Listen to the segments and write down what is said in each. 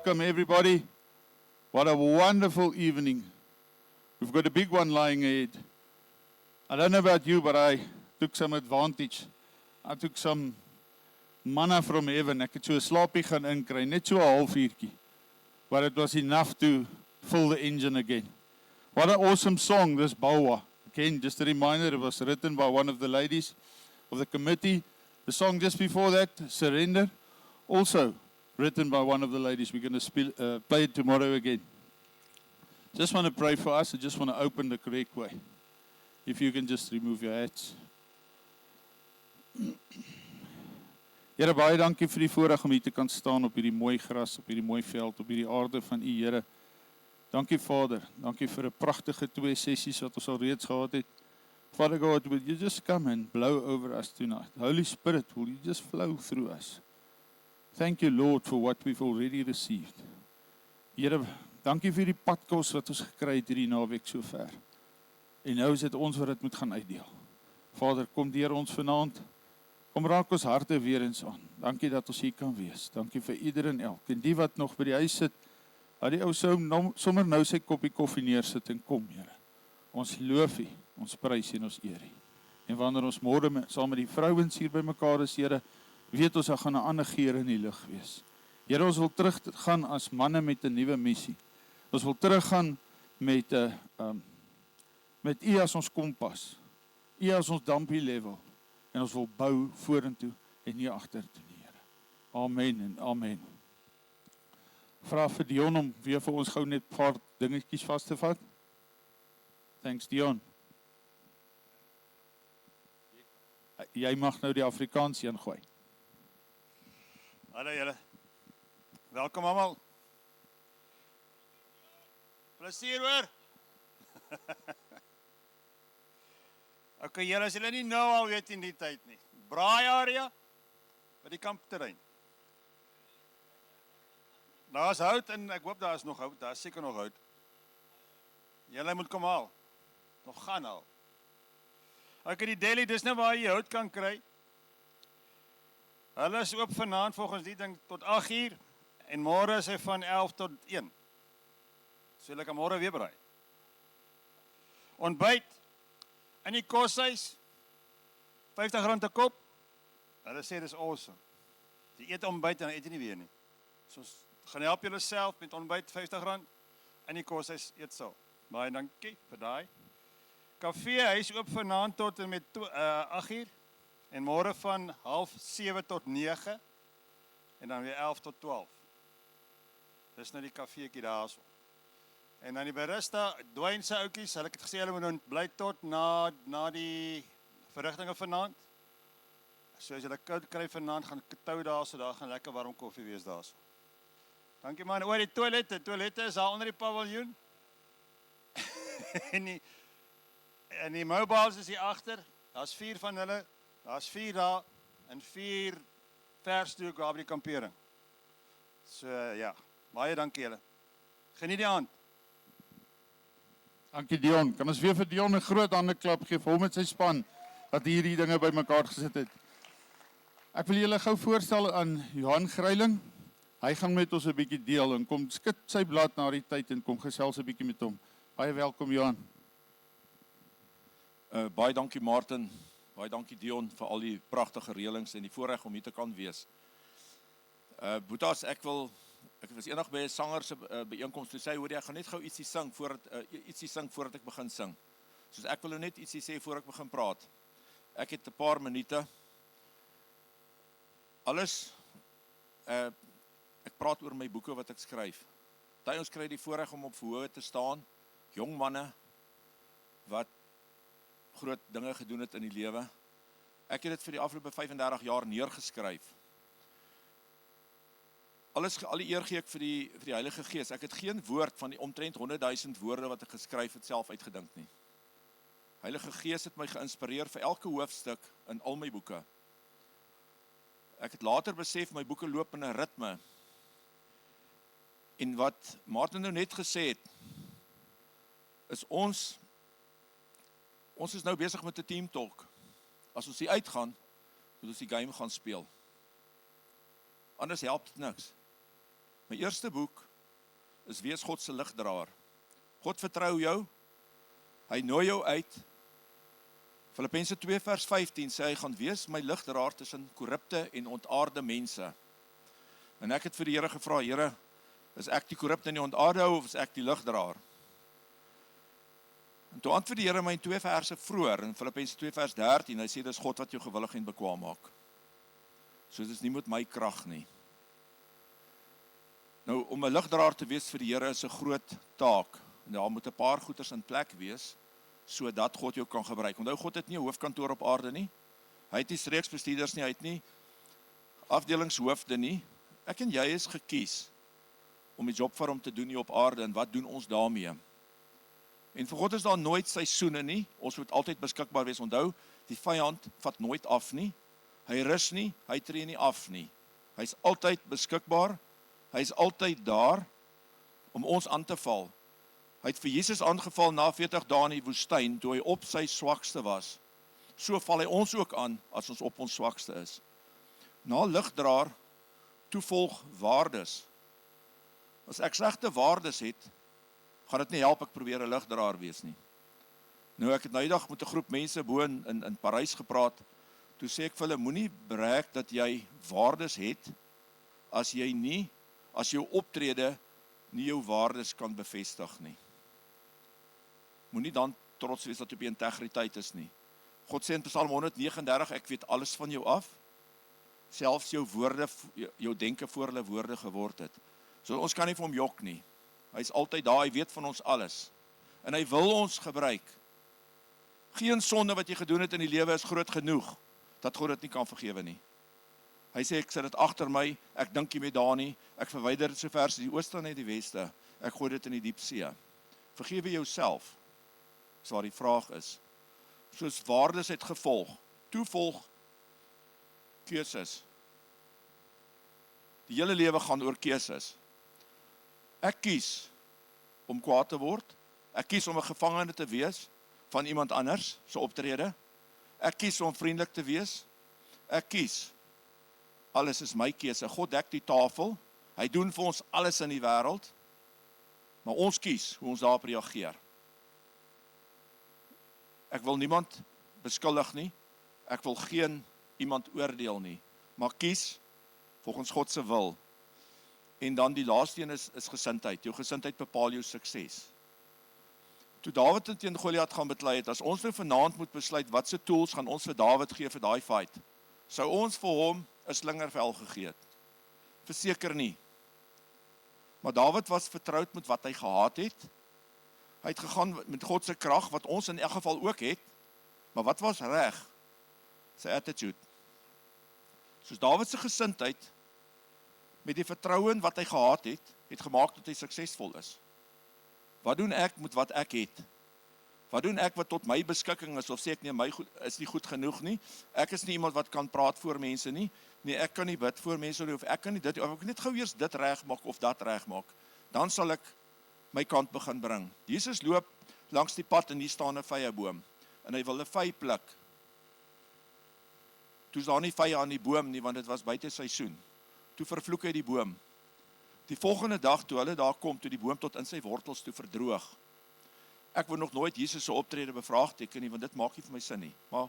Welcome, everybody. What a wonderful evening. We've got a big one lying ahead. I don't know about you, but I took some advantage. I took some manna from heaven. Ek het so 'n slaapie gaan inkry, net so 'n halfuurtjie. But it was enough to fill the engine again. What an awesome song, this Bawa. Again, just a reminder, it was written by one of the ladies of the committee. The song just before that, Surrender, also written by one of the ladies. We're going to play it tomorrow again. Just want to pray for us. I just want to open the correct way. If you can just remove your hats. Here, baie dankie vir die voorreg om hier te kan staan op hierdie mooi gras, op hierdie mooi veld, op hierdie aarde van U, Here. Dankie, Vader. Dankie vir 'n pragtige 2 sessies wat ons al reeds gehad het. Father God, will you just come and blow over us tonight? Holy Spirit, will you just flow through us? Thank you, Lord, for what we've already received. Here, dankie vir die padkos wat ons gekry het hierdie naweek so ver. En nou is dit ons wat dit moet gaan uitdeel. Vader, kom deur ons vanaand. Kom raak ons harte weer eens aan. Dankie dat ons hier kan wees. Dankie vir ieder en elk. En die wat nog by die huis sit, laat die ou sommer nou sy koppie koffie neersit en kom, Here. Ons loof U, ons prys U en ons eer U. En wanneer ons môre saam met die vrouens hier by mekaar is, Here, weet ons, gaan 'n ander geur in die lug wees. Here, ons wil teruggaan as manne met 'n nuwe missie. Ons wil teruggaan met U as ons kompas, U as ons dumpy level, en ons wil bou vorentoe en nie agtertoe nie, Here. Amen en amen. Vra vir Dion om weer vir ons gou net 'n paar dingetjies vas te vat. Thanks, Dion. Jy mag nou die Afrikaans ingooi. Hallo julle. Welkom almal. Plesier hoor. Okay, julle, as julle nie nou al weet in die tyd nie. Braai area by die kampterrein. Daar's hout en ek hoop daar is nog hout, daar's seker nog hout. Julle moet kom haal. Nog gaan haal. Okay, die deli, dis nou waar jy hout kan kry. Hulle is oop vanaand volgens die ding tot 8:00 en môre is hy van 11 tot 1. So julle kan môre weer braai. Ontbyt in die koshuis, R50 'n kop. Hulle sê dis awesome. Jy eet ontbyt en eet jy nie weer nie. So gaan help julle self met ontbyt R50 in die koshuis eet sal. Baie dankie vir daai. Kafee, hy is oop vanaand tot en met 8:00 en môre van 6:30 tot 9 en dan weer 11 tot 12. Dis nou die kafeetjie daarso. En dan die barista, Dwayne se ouetjies, hulle het gesê hulle moet bly tot na die verrigtinge vanaand. So as julle koud kry vanaand, gaan tou daar, so daar gaan lekker warm koffie wees daarso. Dankie man. Oor die toilette is daar onder die paviljoen. en die mobiles is hier agter. Daar's 4 van hulle. Daar's 4 daar en 4 vers toe by die kampering. So ja, baie dankie julle. Geniet die aand. Dankie Dion. Kan ons weer vir Dion 'n groot hande klap gee vir hom met sy span wat hierdie dinge bymekaar gesit het. Ek wil julle gou voorstel aan Johan Greiling. Hy gaan met ons 'n bietjie deel en kom skit sy blad na die tyd en kom gesels 'n bietjie met hom. Baie welkom Johan. Baie dankie Martin. Baie dankie Dion vir al die pragtige reëlings en die voorreg om hier te kan wees. Boetas, ek was eendag by 'n sanger se byeenkoms toe sê, hoor jy, ek gaan net gou ietsie sing voordat ek begin sing. Soos ek wil nou net ietsie sê voor ek begin praat. Ek het 'n paar minute. Alles, ek praat oor my boeke wat ek skryf. Party ons kry die voorreg om op verhoog te staan, jong manne wat groot dinge gedoen het in die lewe. Ek het dit vir die afgelope 35 jaar neergeskryf. Al die eer gee ek vir die Heilige Gees. Ek het geen woord van die omtrent 100.000 woorde wat ek geskryf het self uitgedink nie. Heilige Gees het my geïnspireer vir elke hoofstuk in al my boeke. Ek het later besef my boeke loop in 'n ritme. En wat Martin nou net gesê het, is ons is nou besig met 'n team talk. As ons hier uitgaan, moet ons die game gaan speel. Anders help dit niks. My eerste boek is Wees God se ligdraer. God vertrou jou, hy nooi jou uit. Filippense 2 vers 15 sê hy gaan wees my ligdraer tussen korrupte en ontaarde mense. En ek het vir die Here gevra, Here, is ek die korrupte en die ontaarde of is ek die ligdraer? En toe antwoord die Here my in 2 verse vroeër, in Filippense 2 vers 13, hy sê, dis God wat jou gewillig en bekwaam maak. So dit is nie met my krag nie. Nou, om 'n ligdraer te wees vir die Here is 'n groot taak. Daar moet 'n paar goeders in plek wees, sodat God jou kan gebruik. Onthou, God het nie 'n hoofkantoor op aarde nie. Hy het nie streeksbestuurders nie, hy het nie afdelingshoofde nie. Ek en jy is gekies om die job vir hom te doen hier op aarde, en wat doen ons daarmee? En vir God is daar nooit seisoene nie, ons moet altyd beskikbaar wees. Onthou, die vyand vat nooit af nie, hy rus nie, hy tree nie af nie. Hy is altyd beskikbaar, hy is altyd daar om ons aan te val. Hy het vir Jesus aangeval na 40 dae in die woestyn, toe hy op sy swakste was. So val hy ons ook aan, as ons op ons swakste is. Na ligdraer, toevolg waardes. As ek slegte waardes het, gaan dit nie help ek probeer 'n ligdraer wees nie. Nou, ek het nou die dag met 'n groep mense bo in Parys gepraat, toe sê ek vir hulle, moenie brag dat jy waardes het, as jou optrede nie jou waardes kan bevestig nie. Moenie dan trots wees dat jy op die integriteit is nie. God sê in Psalm 139, ek weet alles van jou af, selfs jou woorde, jou denke voor hulle woorde geword het. So ons kan nie vir hom jok nie. Hy is altyd daar, hy weet van ons alles. En hy wil ons gebruik. Geen sonde wat jy gedoen het in die lewe is groot genoeg, dat God dit nie kan vergewe nie. Hy sê, ek sit dit agter my, ek dink nie meer daar nie, ek verwyder dit so ver as die ooste en die weste, ek gooi dit in die diep see. Vergewe jouself, is waar die vraag is. Soos waardes het gevolg, toevolg keuses. Die hele lewe gaan oor keuses. Ek kies om kwaad te word, ek kies om 'n gevangene te wees van iemand anders, so optrede. Ek kies om vriendelik te wees, ek kies. Alles is my keuse. God dek die tafel, hy doen vir ons alles in die wêreld, maar ons kies hoe ons daarop reageer. Ek wil niemand beskuldig nie, ek wil geen iemand oordeel nie, maar kies volgens God se wil. En dan die laaste een is gesindheid. Jou gesindheid bepaal jou sukses. Toe Dawid teen Goliat gaan beklei het, as ons nou vanaand moet besluit wat se tools gaan ons vir Dawid gee vir daai fight, sou ons vir hom 'n slingervel gegee het? Verseker nie. Maar Dawid was vertroud met wat hy gehad het. Hy het gegaan met God se krag, wat ons in elk geval ook het, maar wat was reg? Sy attitude. Soos Dawid se gesindheid, met die vertroue wat hy gehad het gemaak dat hy suksesvol is. Wat doen ek met wat ek het? Wat doen ek wat tot my beskikking is, of sê ek nie, my is nie goed genoeg nie? Ek is nie iemand wat kan praat voor mense nie. Nee, ek kan nie bid voor mense nie, of ek kan nie dit, of ek net gou eers dit reg maak of dat reg maak. Dan sal ek my kant begin bring. Jesus loop langs die pad en hier staan 'n vyeboom en hy wil 'n vy pluk. Toe is daar nie vye aan die boom nie, want dit was buite seisoen. Toe vervloek hy die boom. Die volgende dag toe hulle daar kom, toe die boom tot in sy wortels toe verdroog. Ek wou nog nooit Jesus se optrede bevraagteken nie, want dit maak nie vir my sin nie. Maar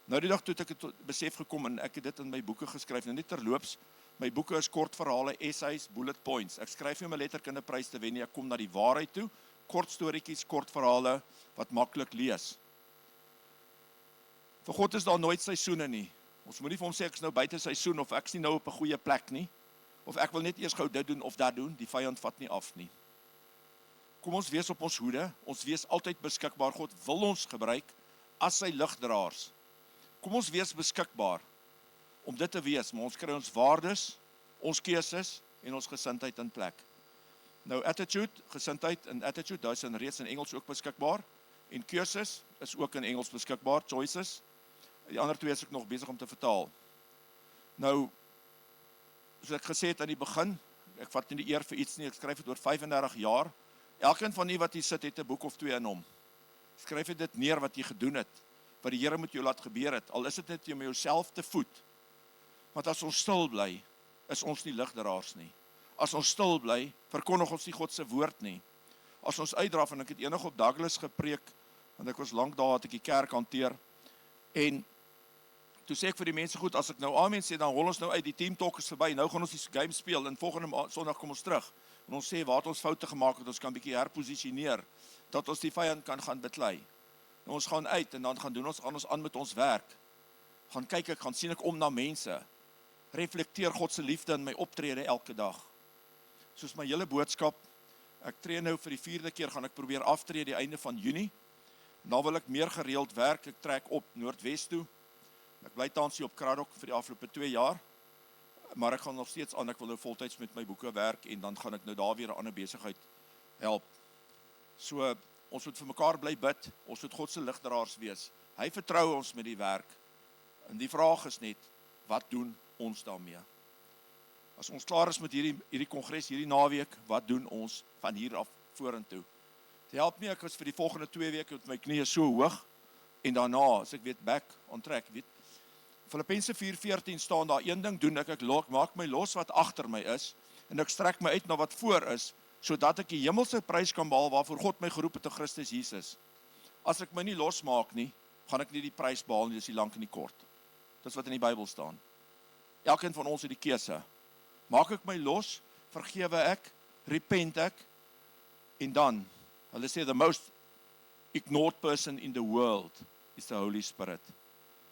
nou die dag toe het ek het besef gekom, en ek het dit in my boeke geskryf, en net terloops, my boeke is kort verhale, essays, bullet points. Ek skryf nie om 'n letterkundeprys te wen nie, ek kom na die waarheid toe, kort storieetjies, kort verhale, wat maklik lees. Vir God is daar nooit seisoene nie. Ons moet nie vir hom sê ek is nou buite seisoen, of ek is nie nou op 'n goeie plek nie, of ek wil net eers gou dit doen of dat doen, die vyand vat nie af nie. Kom ons wees op ons hoede, ons wees altyd beskikbaar, God wil ons gebruik as sy ligdraers. Kom ons wees beskikbaar om dit te wees, maar ons kry ons waardes, ons keuses en ons gesindheid in plek. Nou attitude, gesindheid en attitude, daar is reeds in Engels ook beskikbaar, en keuses is ook in Engels beskikbaar, choices. Die ander twee is ek nog besig om te vertaal. Nou, soos ek gesê het aan die begin, ek vat nie die eer vir iets nie, ek skryf dit oor 35 jaar. Elkeen van u wat hier sit, het 'n boek of twee in hom. Skryf dit neer wat jy gedoen het, wat die Here met jou laat gebeur het, al is dit net om jouself te voed. Want as ons stil bly, is ons nie ligdraers nie. As ons stil bly, verkondig ons nie God se woord nie. As ons uitdraf, en ek het enig op Douglas gepreek, want ek was lank daar, het ek die kerk hanteer, en toe sê ek vir die mense, goed, as ek nou amen sê, dan hol ons nou uit, die team talk is verby, nou gaan ons die game speel, en volgende Sondag kom ons terug, en ons sê, waar het ons foute gemaak, dat ons kan bietjie herposisioneer, dat ons die vyand kan gaan beklei. En ons gaan uit, en dan gaan ons aan met ons werk, gaan kyk, gaan sien ek om na mense, reflekteer God se liefde in my optrede elke dag. Soos my hele boodskap, ek tree nou vir die 4de keer, gaan ek probeer aftree die einde van Junie, dan wil ek meer gereeld werk, ek trek op Noordwes toe, ek bly tans hier op Kraddock vir die afgelope 2 jaar, maar ek gaan nog steeds aan, ek wil nou voltyds met my boeke werk, en dan gaan ek nou daar weer 'n ander besigheid help. So, ons moet vir mekaar bly bid, ons moet God se ligdraers wees, hy vertrou ons met die werk, en die vraag is net, wat doen ons daarmee? As ons klaar is met hierdie kongres, hierdie naweek, wat doen ons van hier af vorentoe? Het help nie, ek was vir die volgende 2 weke met my knieë so hoog, en daarna, as ek weet, back on track, weet, Filippense 4:14 staan daar, een ding doen ek maak my los wat agter my is, en ek strek my uit na wat voor is, sodat ek die hemelse prys kan behaal, waarvoor God my geroep het in Christus Jesus. As ek my nie losmaak nie, gaan ek nie die prys behaal nie, dis die lank en die kort. Dis wat in die Bybel staan. Elkeen van ons het die keuse. Maak ek my los, vergewe ek, repent ek, en dan, hulle sê, the most ignored person in the world is the Holy Spirit.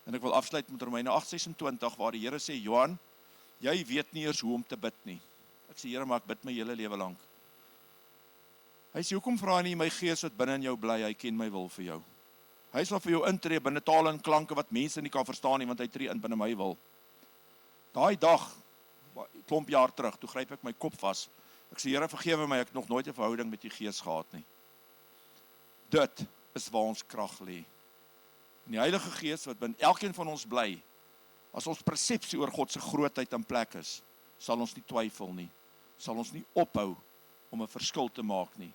En ek wil afsluit met Romeine 8:26, waar die Here sê, Johan, jy weet nie eers hoe om te bid nie. Ek sê, Here, maar ek bid my hele lewe lank. Hy sê, hoekom vra nie my gees wat binne in jou bly, hy ken my wil vir jou. Hy sal vir jou intree binne tale en klanke wat mense nie kan verstaan nie, want hy tree in binne my wil. Daai dag, klomp jaar terug, toe gryp ek my kop vas. Ek sê, Here, vergewe my, ek het nog nooit 'n verhouding met die Gees gehad nie. Dit is waar ons krag lê. En die Heilige Gees wat binne elkeen van ons bly, as ons persepsie oor God se grootheid in plek is, sal ons nie twyfel nie, sal ons nie ophou om 'n verskil te maak nie.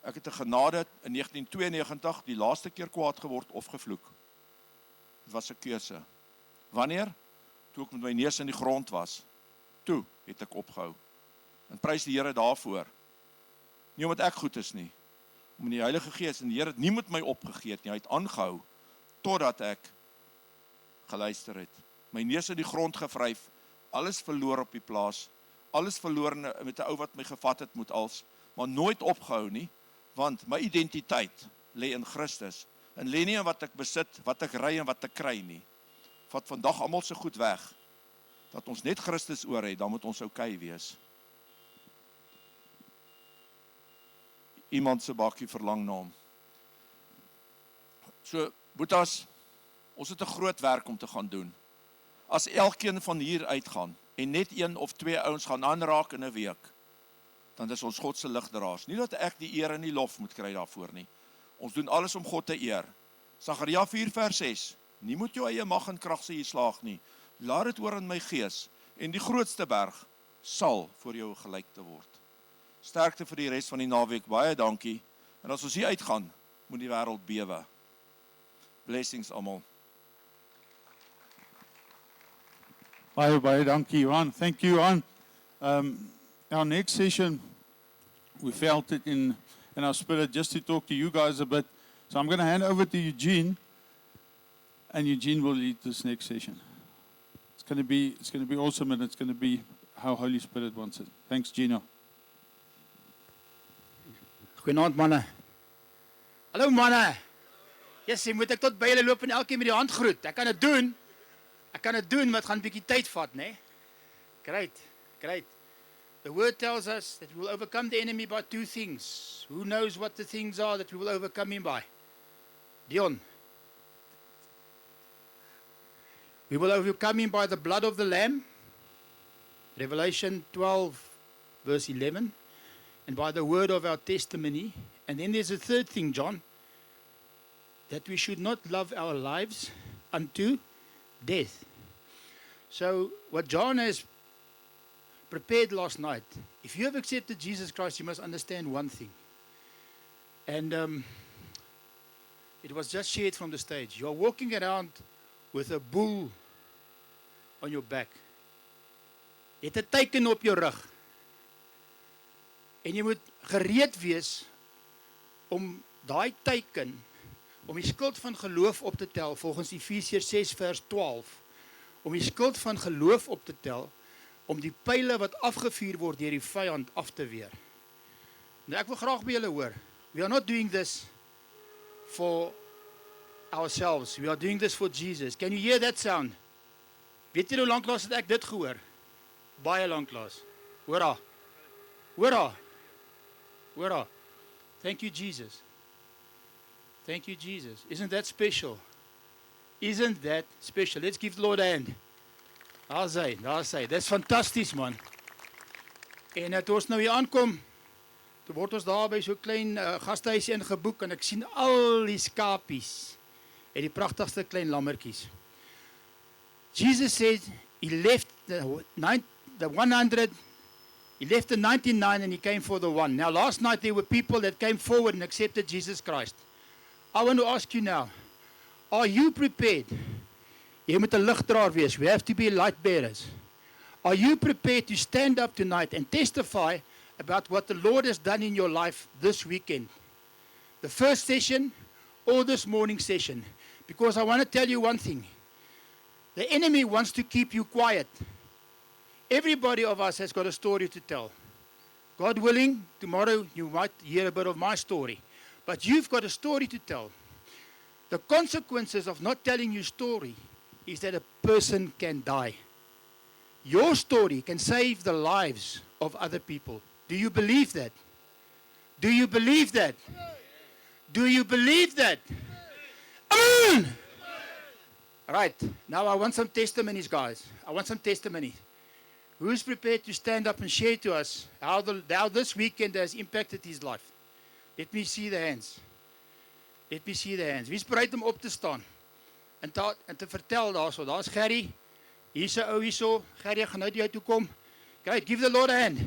Ek het 'n genade in 1992 die laaste keer kwaad geword of gevloek. Dit was 'n keuse. Wanneer? Toe ek met my neus in die grond was. Toe het ek opgehou. En prys die Here daarvoor. Nie omdat ek goed is nie, om die Heilige Gees, en die Here het nie met my opgegeet nie, hy het aangehou, totdat ek geluister het. My neus in die grond gevryf, alles verloor op die plaas, alles verloor met 'n ou wat my gevat het moet als, maar nooit opgehou nie, want my identiteit lê in Christus, en lê nie in wat ek besit, wat ek ry en wat ek kry nie. Vat vandag almal se goed weg, dat ons net Christus oor het, dan moet ons okay wees. Iemand se bakkie verlang na hom. So, boetas, ons het 'n groot werk om te gaan doen. As elkeen van hier uitgaan, en net 1 of 2 ouens gaan aanraak in 'n week, dan is ons God se ligdraers. Nie dat ek die eer en die lof moet kry daarvoor nie. Ons doen alles om God te eer. Sagaria 4:6, nie moet jou eie mag en krag sê jy slaag nie. Laat dit oor in my gees, en die grootste berg sal voor jou gelyk te word. Sterkte vir die res van die naweek, baie dankie. En as ons hier uitgaan, moet die wêreld bewe. Blessings almal. Baie dankie, Johan. Thank you, Johan. Our next session, we felt it in our spirit just to talk to you guys a bit. So I'm going to hand over to Eugene, and Eugene will lead this next session. It's going to be awesome, and it's going to be how Holy Spirit wants it. Thanks, Gino. Goeienaand manne. Hallo manne. Yes, moet ek tot by julle loop en elkeen met die hand groet. Ek kan dit doen. Maar het gaan 'n bietjie tyd vat, né? Great. The word tells us that we will overcome the enemy by 2 things. Who knows what the things are that we will overcome him by? Dion. We will overcome him by the blood of the Lamb. Revelation 12 verse 11. And by the word of our testimony. And then there's a third thing, John, that we should not love our lives unto death. So what John has prepared last night, if you have accepted Jesus Christ, you must understand one thing. And it was just shared from the stage. You are walking around with a bull on your back. Jy het 'n teken op jou rug. En jy moet gereed wees om daai teiken, om die skuld van geloof op te tel, volgens Efesiërs 6 vers 12, om die skuld van geloof op te tel, om die pyle wat afgevuur word deur die vyand af te weer. Nou ek wil graag by julle hoor, we are not doing this for ourselves, we are doing this for Jesus. Can you hear that sound? Weet jy hoe lank laas het ek dit gehoor? Baie lank laas. Hoor daar. Hoor daar. Hoor daar. Thank you, Jesus. Thank you, Jesus. Isn't that special? Isn't that special? Let's give the Lord a hand. Daar's hy. That's fantasties, man. En toe ons nou hier aankom, toe word ons daar by so klein gastehuisie ingeboek en ek sien al die skapies en die pragtigste klein lammertjies. Jesus said he left the 100, he left the 99 and he came for the one. Now last night there were people that came forward and accepted Jesus Christ. I want to ask you now, are you prepared? Jy moet 'n ligdraer wees. We have to be light bearers. Are you prepared to stand up tonight and testify about what the Lord has done in your life this weekend? The first session or this morning session? Because I want to tell you one thing. The enemy wants to keep you quiet. Everybody of us has got a story to tell. God willing, tomorrow you might hear a bit of my story. But you've got a story to tell. The consequences of not telling your story is that a person can die. Your story can save the lives of other people. Do you believe that? Do you believe that? Do you believe that? Amen! Right, now I want some testimonies, guys. I want some testimonies. Who's prepared to stand up and share to us how this weekend has impacted his life? Let me see the hands. Let me see the hands. Wie's bereid om op te staan? En te vertel daarso. Daar's Gerry. Hier's 'n ou hierso. Gerry, ek gaan nou jou toe kom. Great, give the Lord a hand.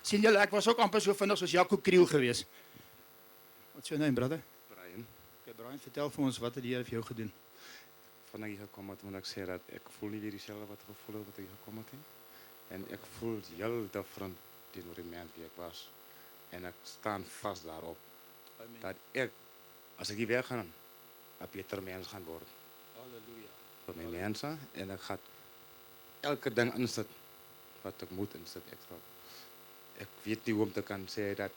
Sien julle, ek was ook amper so vinnig soos Jaco Kriel geweest. What's your name, brother? Brian, Okay, Brian, vertel vir ons wat het die Here vir jou gedoen? vandat hier gekom het, want ek sê dat ek voel nie weer dieselfde wat ek gevoel het wat ek hier gekom het nie. En ek voel heel different teenoor die mens wie ek was. En ek staan vas daarop Amen. dat ek, as ek hier weggaan, 'n beter mens gaan word Halleluja. vir my mense. En ek gaan elke ding insit wat ek moet insit. Ek weet nie hoe om te kan sê dat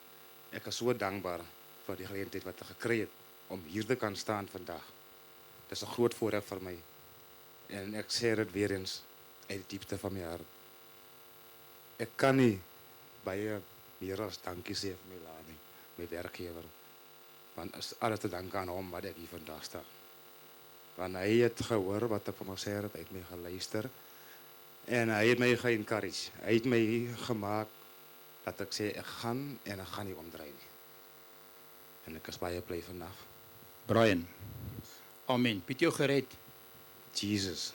ek is so dankbaar vir die geleentheid wat ek gekry het om hier te kan staan vandag. Dit is 'n groot voorreg vir my. En ek sê dit weer eens uit die diepte van my hart. Ek kan nie baie meer as dankie sê vir my laat nie, my werkgewer. Want is alles te danken aan hom wat ek hier vandag sta. Want hy het gehoor wat ek van my sê het, hy het my geluister. En hy het my ge-encourage. Hy het my gemaak dat ek sê ek gaan en ek gaan nie omdraai nie. En ek is baie bly vandag. Brian. Amen. Wie het jou gered? Jesus.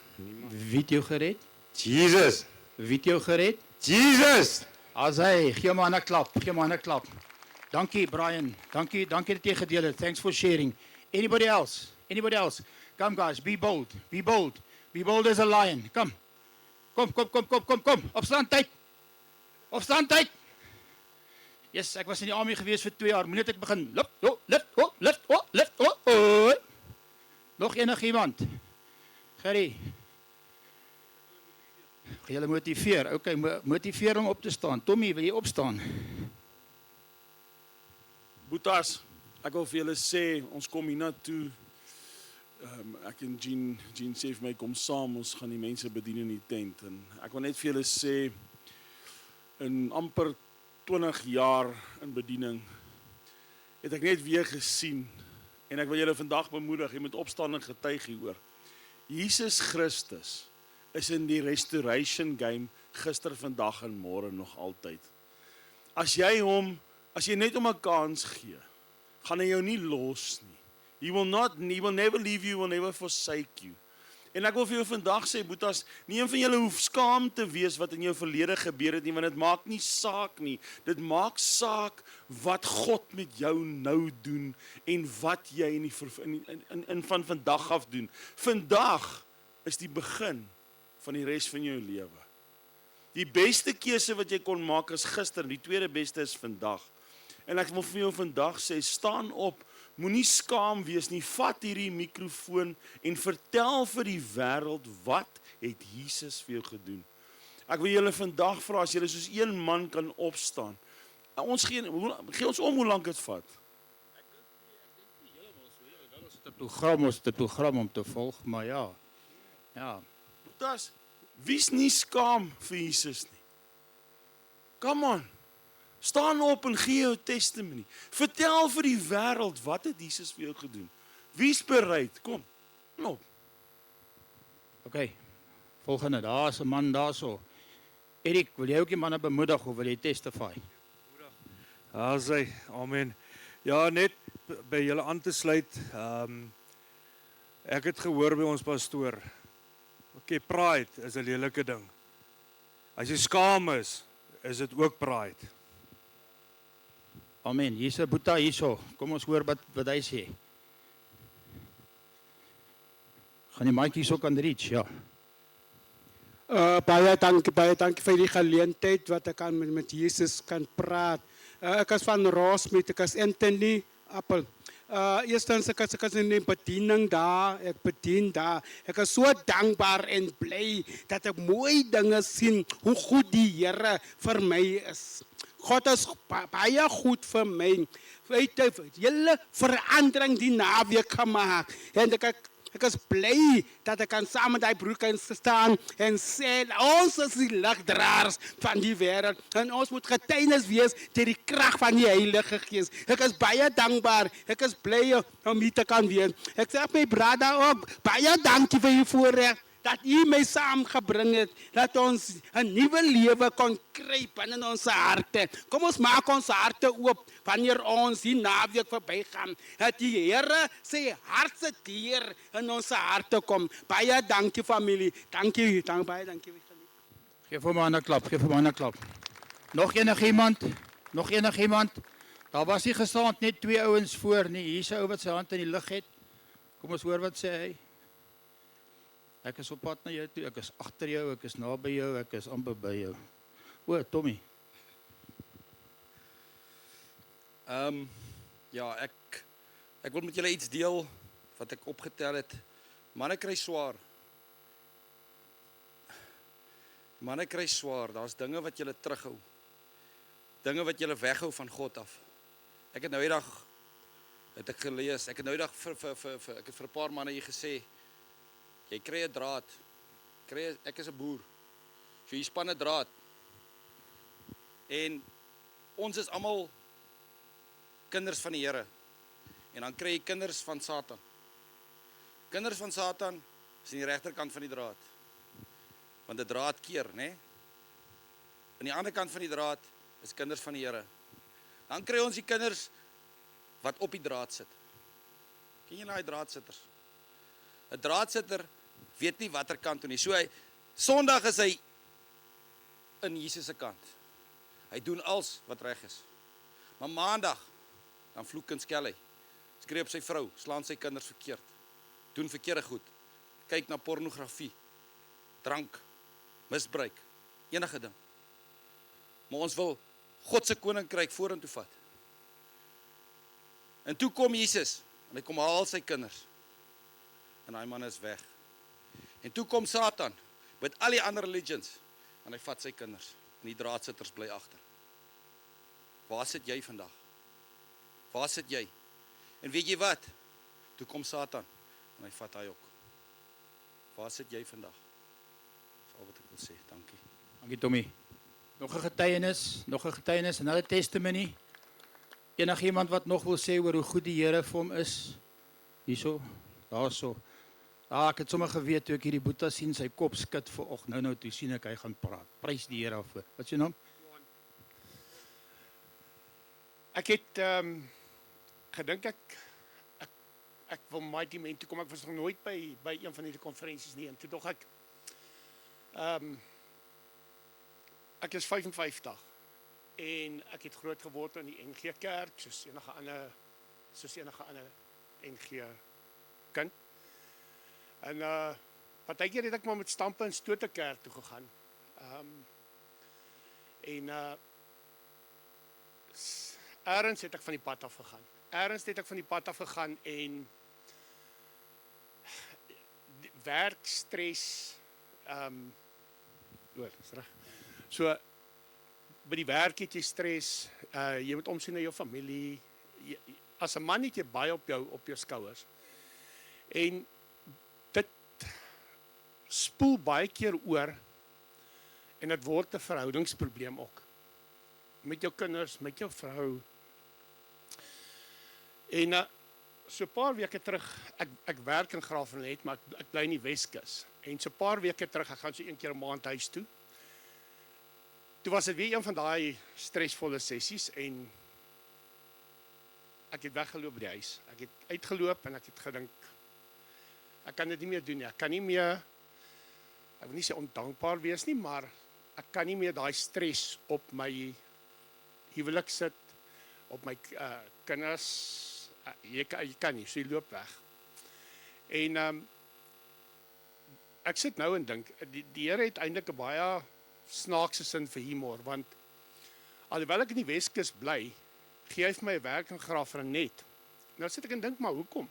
Wie het jou gered? Jesus. Wie het jou gered? Jesus. As hy, gee hom 'n klap, gee hom 'n klap. Dankie Brian. Dankie dat jy gedeel het. Thanks for sharing. Anybody else? Anybody else? Come guys, be bold. Be bold. Be bold as a lion. Kom. Kom. Opstaan tyd. Opstaan tyd. Yes, ek was in die army gewees vir 2 jaar. Moenie net ek begin lift. Nog enigiemand? Gerry. Gaan julle motiveer. Okay, motiveer om op te staan. Tommy, wil jy opstaan? Boetas, ek wil vir julle sê, ons kom hiernatoe. Ek en Jean sê vir my, kom saam, ons gaan die mense bedien in die tent. En ek wil net vir julle sê, in amper 20 jaar in bediening, het ek net weer gesien, en ek wil julle vandag bemoedig, jy moet opstaan en getuig hieroor. Jesus Christus is in die restoration game, gister, vandag en môre nog altyd. As jy net om 'n kans gee, gaan hy jou nie los nie. He will never leave you, he will never forsake you. En ek wil vir jou vandag sê, Boetas, nie een van julle hoef skaam te wees wat in jou verlede gebeur het nie, want dit maak nie saak nie. Dit maak saak wat God met jou nou doen en wat jy in van vandag af doen. Vandag is die begin van die res van jou lewe. Die beste keuse wat jy kon maak is gister, die tweede beste is vandag. En ek wil vir jou vandag sê, staan op, moenie skaam wees nie, vat hierdie mikrofoon en vertel vir die wêreld wat het Jesus vir jou gedoen. Ek wil julle vandag vra, as julle soos een man kan opstaan. Gee ons om hoe lank dit vat. Ons het 'n program om te volg, maar ja. Ja. Boetas, wie's nie skaam vir Jesus nie? Come on. Staan op en gee jou testimony. Vertel vir die wêreld wat het Jesus vir jou gedoen. Wie's bereid? Kom. Op. OK. Volgende, daar's 'n man daarso. Erik, wil jy ook die manne bemoedig of wil jy testify? Ja, sy, amen. Ja, net by julle aan te sluit. Ek het gehoor by ons pastoor. Okay, pride is 'n lelike ding. As jy skaam is dit ook pride. Amen. Hier's 'n boeta hierso. Kom ons hoor wat hy sê. Gaan die mic hierso kan reach, ja. Baie dankie vir die geleentheid wat ek kan met Jesus kan praat. Ek is van Rossmead, ek is Anthony Appel. Eerstens ek is in die bediening daar, ek bedien daar. Ek is so dankbaar en bly dat ek mooi dinge sien, hoe goed die Here vir my is. God is baie goed vir my. Hy het hele verandering die naweek gemaak. En ek is bly dat ek kan saam met die broer kan staan en sê, ons is die ligdraers van die wêreld en ons moet getuienis wees deur die krag van die Heilige Gees. Ek is baie dankbaar, ek is bly om hier te kan wees. Ek sê my broeder ook, baie dankie vir u voorreg dat u my saamgebring het, dat ons 'n nuwe lewe kon kry binne ons harte. Kom ons maak ons harte oop wanneer ons die naweek verbygaan. Dat die Here sy hartse deur in ons harte kom. Baie dankie familie. Dankie, baie dankie. Geef hom 'n ander klap, Nog enigiemand? Daar was nie gestaan net 2 ouens voor nie. Hier's 'n ou wat sy hand in die lug het. Kom ons hoor wat sê hy. Ek is op pad na jou toe, ek is agter jou, ek is naby jou, ek is amper by jou. O, Tommy. Ja, ek wil met julle iets deel wat ek opgetel het. Manne kry swaar. Daar's dinge wat julle terughou. Dinge wat julle weghou van God af. Ek het nou eendag gelees, ek het nou eendag ek het vir 'n paar manne hier gesê, jy kry 'n draad. Ek is 'n boer. So jy span 'n draad. En ons is almal kinders van die Here. En dan kry jy kinders van Satan. Kinders van Satan is aan die regterkant van die draad. Want die draad keer, né? Aan die ander kant van die draad is kinders van die Here. Dan kry ons die kinders wat op die draad sit. Ken jy daai draadsitters? 'n Draadsitter weet nie watter kant toe nie. So Sondag is hy in Jesus se kant. Hy doen alles wat reg is. Maar Maandag dan vloek en skel hy. Skree op sy vrou, slaan sy kinders verkeerd. Doen verkeerde goed. Kyk na pornografie, drank, misbruik, enige ding. Maar ons wil God se koninkryk vorentoe vat. En toe kom Jesus en hy kom haal sy kinders. En daai man is weg. En toe kom Satan met al die ander religions en hy vat sy kinders en die draadsitters bly agter. Waar sit jy vandag? Waar sit jy? En weet jy wat? Toe kom Satan en hy vat hy ook. Waar sit jy vandag? Dis al wat ek wil sê. Dankie. Dankie Tommy. Nog 'n getuienis, another testimony. Enigiemand wat nog wil sê oor hoe goed die Here vir hom is? Hierso, daarso. Ek het sommer geweet toe ek hierdie boeta sien, sy kop skud vanoggend. Nou toe sien ek hy gaan praat. Prys die Here daarvoor. Wat is jou naam? Ek het gedink ek wil Mighty Men toe kom. Ek was nog nooit by een van hierdie konferensies nie. En toe dog ek ek is 55 en ek het groot geword in die NG Kerk soos enige ander NG kind. En partykeer het ek maar met stampe en stote kerk toe gegaan. En ergens het ek van die pad af gegaan. Ergens het ek van die pad af gegaan en werkstres is reg. So by die werk het jy stres, jy moet omsien na jou familie. As 'n man het jy baie op jou skouers. En dit spoel baie keer oor en dit word 'n verhoudingsprobleem ook. Met jou kinders, met jou vrou. En so 'n paar weke terug, ek werk in Graafrenet, maar ek bly in die Weskus. En so 'n paar weke terug, ek gaan so 1 keer 'n maand huis toe. Toe was dit weer een van daai stresvolle sessies en ek het weggeloop by die huis. Ek het uitgeloop en ek het gedink, ek kan dit nie meer doen nie. Ek kan nie meer, ek wil nie sê ondankbaar wees nie, maar ek kan nie meer daai stres op my huwelik sit, op my kinders, jy kan nie, so jy loop weg. En ek sit nou en dink, die Here het eintlik 'n baie snaakse sin vir humor, want alhoewel ek in die Weskus bly, gee hy vir my werk in Graafrenet. Nou sit ek en dink, maar hoekom?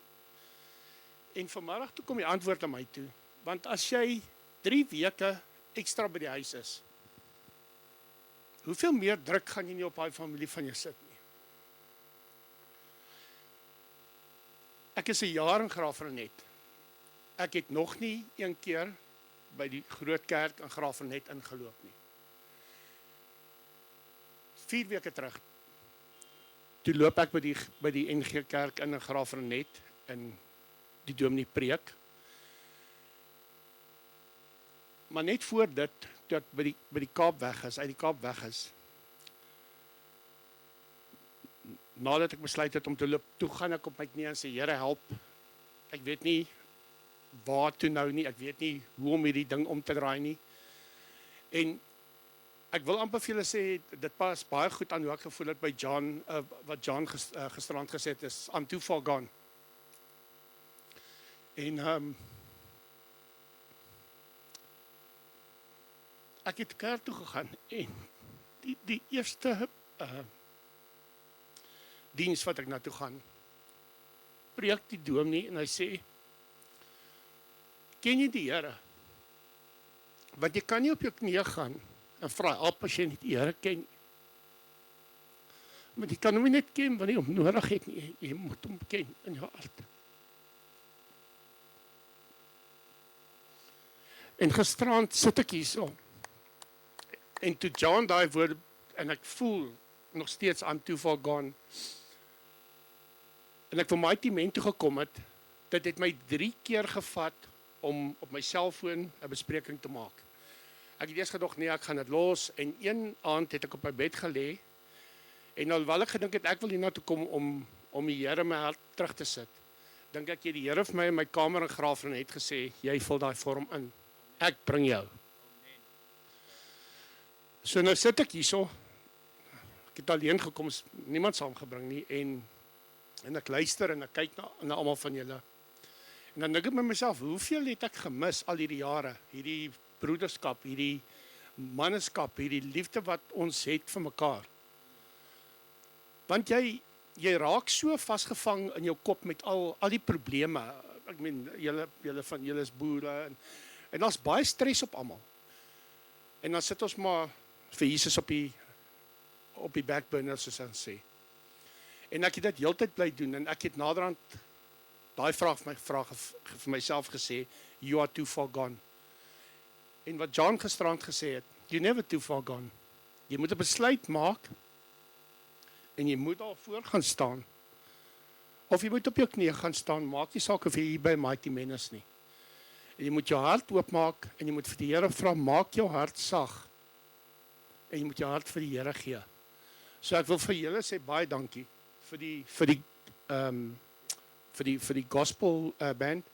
En vanmiddag toe kom die antwoord aan my toe, want as jy 3 weke ekstra by die huis is, hoeveel meer druk gaan jy nie op daai familie van jou sit nie? Ek is 'n jaar in Graafrenet. Ek het nog nie een keer by die groot kerk in Graafrenet ingeloop nie. 4 weke terug, toe loop ek by die NG Kerk in Graafrenet in die dominee preek. Maar net voor dit, toe ek by die Kaap weg is, uit die Kaap weg is, nadat ek besluit het om te loop, toe gaan ek op my knie en sê, Here help, ek weet nie waar toe nou nie, ek weet nie hoe om hierdie ding om te draai nie. En ek wil amper vir julle sê, dit pas baie goed aan hoe ek gevoel het by John, wat John gisterand gesê het, is I'm too far gone. En ek het kerk toe gegaan en die eerste diens wat ek na toe gaan, preek die dominee en hy sê, ken jy die Here? Want jy kan nie op jou knieë gaan en vra, help as jy nie die Here ken nie. Want jy kan hom nie net ken wanneer jy hom nodig het nie, jy moet hom ken in jou hart. En gisterand sit ek hier so, en toe John daai woord, en ek voel nog steeds I'm too far gone, en ek vir my team toe gekom het, dit het my 3 keer gevat om op my selfoon 'n bespreking te maak. Ek het eers gedog, nee, ek gaan dit los, en een aand het ek op my bed gelê, en alhoewel ek gedink het, ek wil hierna toe kom om die Here my hart terug te sit, dink ek, die Here vir my in my kamer in Graafrenet gesê, jy vul daai vorm in, ek bring jou. So nou sit ek hierso, ek het alleen gekom, niemand saamgebring nie, en ek luister en ek kyk na almal van julle. En dan dink ek met myself, hoeveel het ek gemis al hierdie jare, hierdie broederskap, hierdie manneskap, hierdie liefde wat ons het vir mekaar. Want jy raak so vasgevang in jou kop met al die probleme. Ek meen, julle van julle is boere, en daar's baie stres op almal. En dan sit ons maar vir Jesus op die backburner, soos ons sê. En ek het dit heeltyd bly doen, en ek het naderhand daai vraag vir myself gesê, you are too far gone. En wat John gisterand gesê het, you never too far gone. Jy moet 'n besluit maak, en jy moet daar voor gaan staan. Of jy moet op jou knieë gaan staan, maak nie saak of jy hier by Mighty Men is nie. En jy moet jou hart oopmaak, en jy moet vir die Here vra, maak jou hart sag, en jy moet jou hart vir die Here gee. So ek wil vir julle sê, baie dankie, vir die gospel band,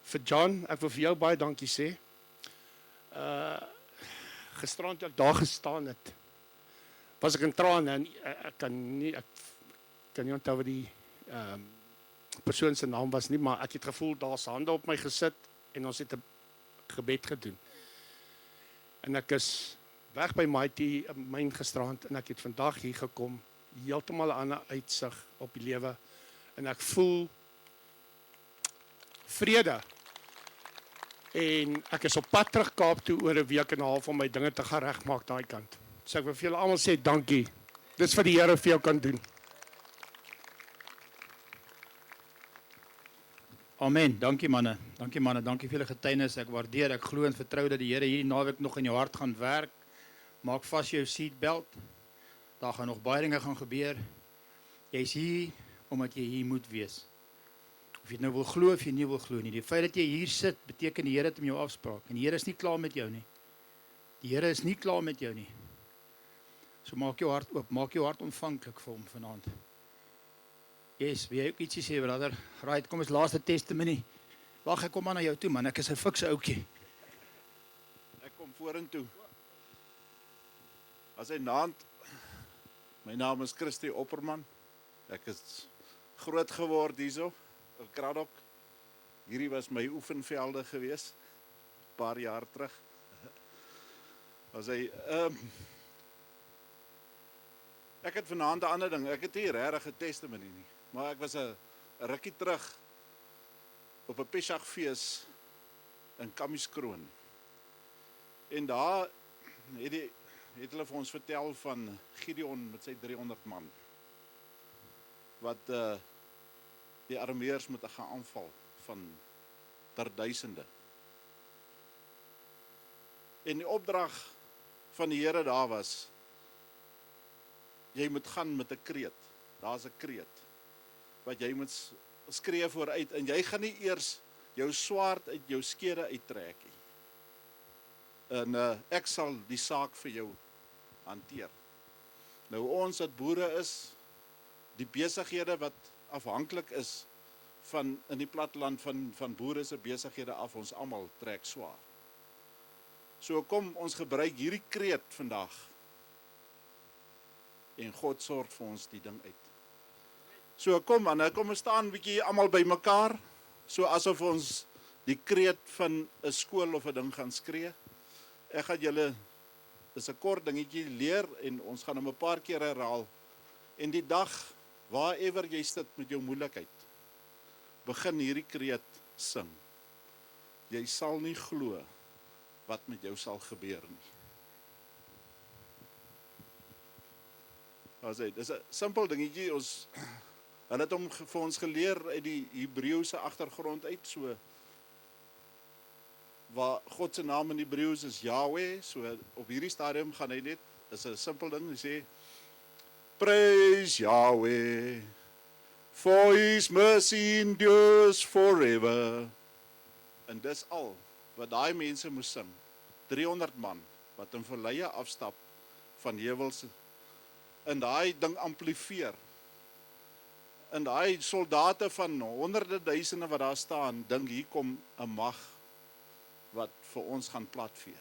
vir John, ek wil vir jou baie dankie sê. Gisterand toe ek daar gestaan het, was ek in trane, en ek kan nie onthou wat die persoon se naam was nie, maar ek het gevoel, daar's hande op my gesit, en ons het 'n gebed gedoen. En ek is weg by Mighty myn gisterand en ek het vandag hier gekom, heeltemal 'n ander uitsig op die lewe en ek voel vrede. En ek is op pad terug Kaap toe oor 'n week en 'n half om my dinge te gaan regmaak daai kant. So ek wil vir julle almal sê dankie. Dis wat die Here vir jou kan doen. Amen. Dankie manne. Dankie manne. Dankie vir julle getuienis. Ek waardeer, ek glo en vertrou dat die Here hierdie naweek nog in jou hart gaan werk. Maak vas jou seatbelt. Daar gaan nog baie dinge gaan gebeur. Jy's hier omdat jy hier moet wees. Of jy nou wil glo of jy nie wil glo nie. Die feit dat jy hier sit, beteken die Here het met jou afspraak. En die Here is nie klaar met jou nie. Die Here is nie klaar met jou nie. So maak jou hart oop, maak jou hart ontvanklik vir hom vanaand. Yes, wil jy ook ietsie sê, brother? Right, kom ons laaste testimony. Wag, ek kom maar na jou toe man, ek is 'n fikse ouetjie. Ek kom vorentoe. As hy naand, my naam is Christie Opperman. Ek is groot geword hierso, in Kraddock. Hierdie was my oefenvelde gewees, 'n paar jaar terug. As hy, ek het vanaand 'n ander ding, ek het nie regtig 'n testimony nie, maar ek was 'n rukkie terug op 'n Pesachfees in Kamieskroon. En daar het hulle vir ons vertel van Gideon met sy 300 man, wat die Arameërs moet gaan aanval van duisende. En die opdrag van die Here daar was, jy moet gaan met 'n kreet. Daar's 'n kreet wat jy moet skree vooruit en jy gaan nie eers jou swaard uit jou skede uittrek nie. En ek sal die saak vir jou hanteer. Nou ons wat boere is, die besighede wat afhanklik is van in die platteland van boere se besighede af, ons almal trek swaar. So kom ons gebruik hierdie kreet vandag en God sorg vir ons die ding uit. So kom man, kom ons staan bietjie almal by mekaar, so asof ons die kreet van 'n skool of 'n ding gaan skree. Ek gaan julle, dis 'n kort dingetjie leer en ons gaan hom 'n paar keer herhaal. En die dag, waarever jy sit met jou moeilikheid, begin hierdie kreet sing. Jy sal nie glo wat met jou sal gebeur nie. Dis 'n simpel dingetjie, hulle het hom vir ons geleer uit die Hebreëse agtergrond uit, so waar God se naam in Hebreëus is Yahweh, so op hierdie stadium gaan hy net, is 'n simpel ding, hy sê, Praise Yahweh, for his mercy endures forever. En dis al wat daai mense moes sing, 300 man, wat in verleie afstap van heuwels, en daai ding amplifieer. En daai soldate van honderde duisende wat daar staan, dink hier kom 'n mag wat vir ons gaan platvee.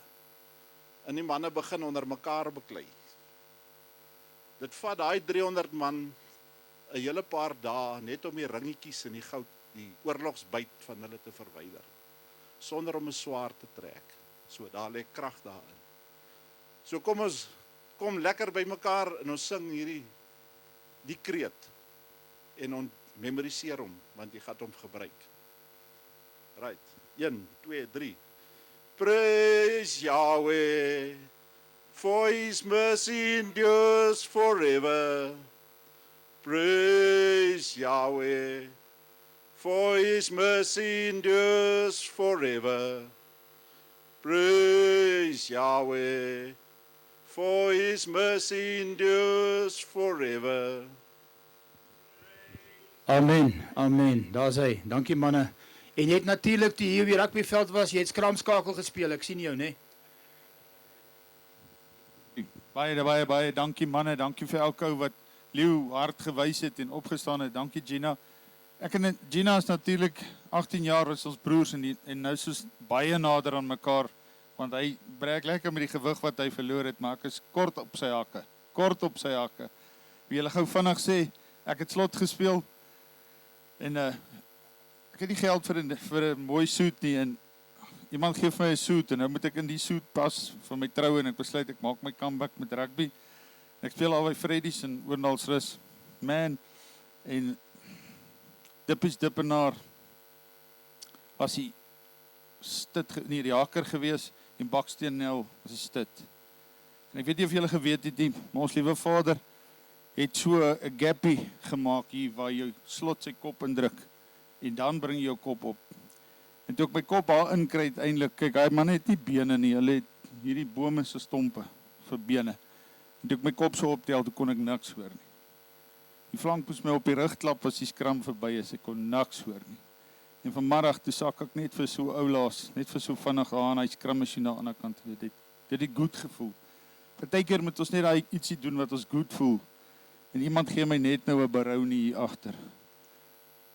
En die manne begin onder mekaar beklei. Dit vat daai 300 man 'n hele paar dae net om die ringetjies en die goud, die oorlogsbyt van hulle te verwyder, sonder om 'n swaard te trek. So daar lê krag daarin. So kom ons kom lekker by mekaar en ons sing die kreet en ons memoriseer hom, want jy gaan hom gebruik. Right. 1, 2, 3. Praise Yahweh, for his mercy endures forever. Praise Yahweh, for his mercy endures forever. Praise Yahweh, for his mercy endures forever. Amen, amen, daar's hy. Dankie manne. En jy het natuurlik toe hier op die rugbyveld was, jy het skramskakel gespeel, ek sien jou, né? Baie dankie manne, dankie vir elke ou wat leeu hard gewys het en opgestaan het. Dankie Gina. Ek en Gina is natuurlik 18 jaar as ons broers en nou soos baie nader aan mekaar, want hy breek lekker met die gewig wat hy verloor het, maar ek is kort op sy hakke. Wie julle gou vinnig sê, ek het slot gespeel en ek het nie geld vir 'n mooi soet nie en iemand gee vir my 'n suit en nou moet ek in die suit pas vir my troue en ek besluit ek maak my comeback met rugby. Ek speel al by Freddy's in Oornalsrus. Man, en Dippies Dippenaar was die die haker gewees en Baksteen Nel was die stit. En ek weet nie of julle geweet het nie, maar ons liewe Vader het so 'n gappie gemaak hier waar jy slot sy kop indruk en dan bring jy jou kop op. En toe ek my kop daar inkry uiteindelik, kyk, hy man het nie bene nie, hulle het hierdie bome se stompe vir bene. En toe ek my kop so optel, toe kon ek niks hoor nie. Die flank moes my op die rug klap as die skram verby is, ek kon niks hoor nie. En vanmiddag toe sak ek net vir so ou laas, net vir so vinnig aan, hy skrammasjien aan die ander kant. Dit het goed gevoel. Partykeer moet ons net daai ietsie doen wat ons goed voel. En iemand gee my net nou 'n brownie hier agter.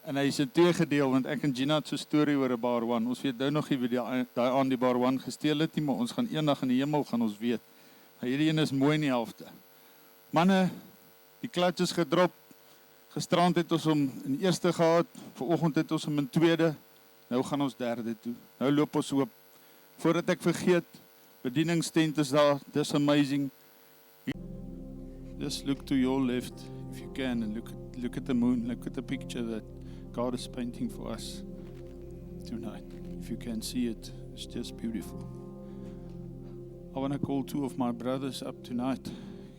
En hy is in twee gedeel, want ek en Gina het so 'n storie oor 'n bar one. Ons weet nou nog nie wie daai aan die bar one gesteel het nie, maar ons gaan eendag in die hemel gaan ons weet. Maar hierdie een is mooi in die helfte. Manne, die klats is gedrop. Gisterand het ons hom in eerste gehad, vanoggend het ons hom in tweede, nou gaan ons derde toe. Nou loop ons hoop. Voordat ek vergeet, bedieningstent is daar, dis amazing. Just look to your left, if you can, and look at the moon, look at the picture that God is painting for us tonight. If you can see it, it's just beautiful. I want to call two of my brothers up tonight,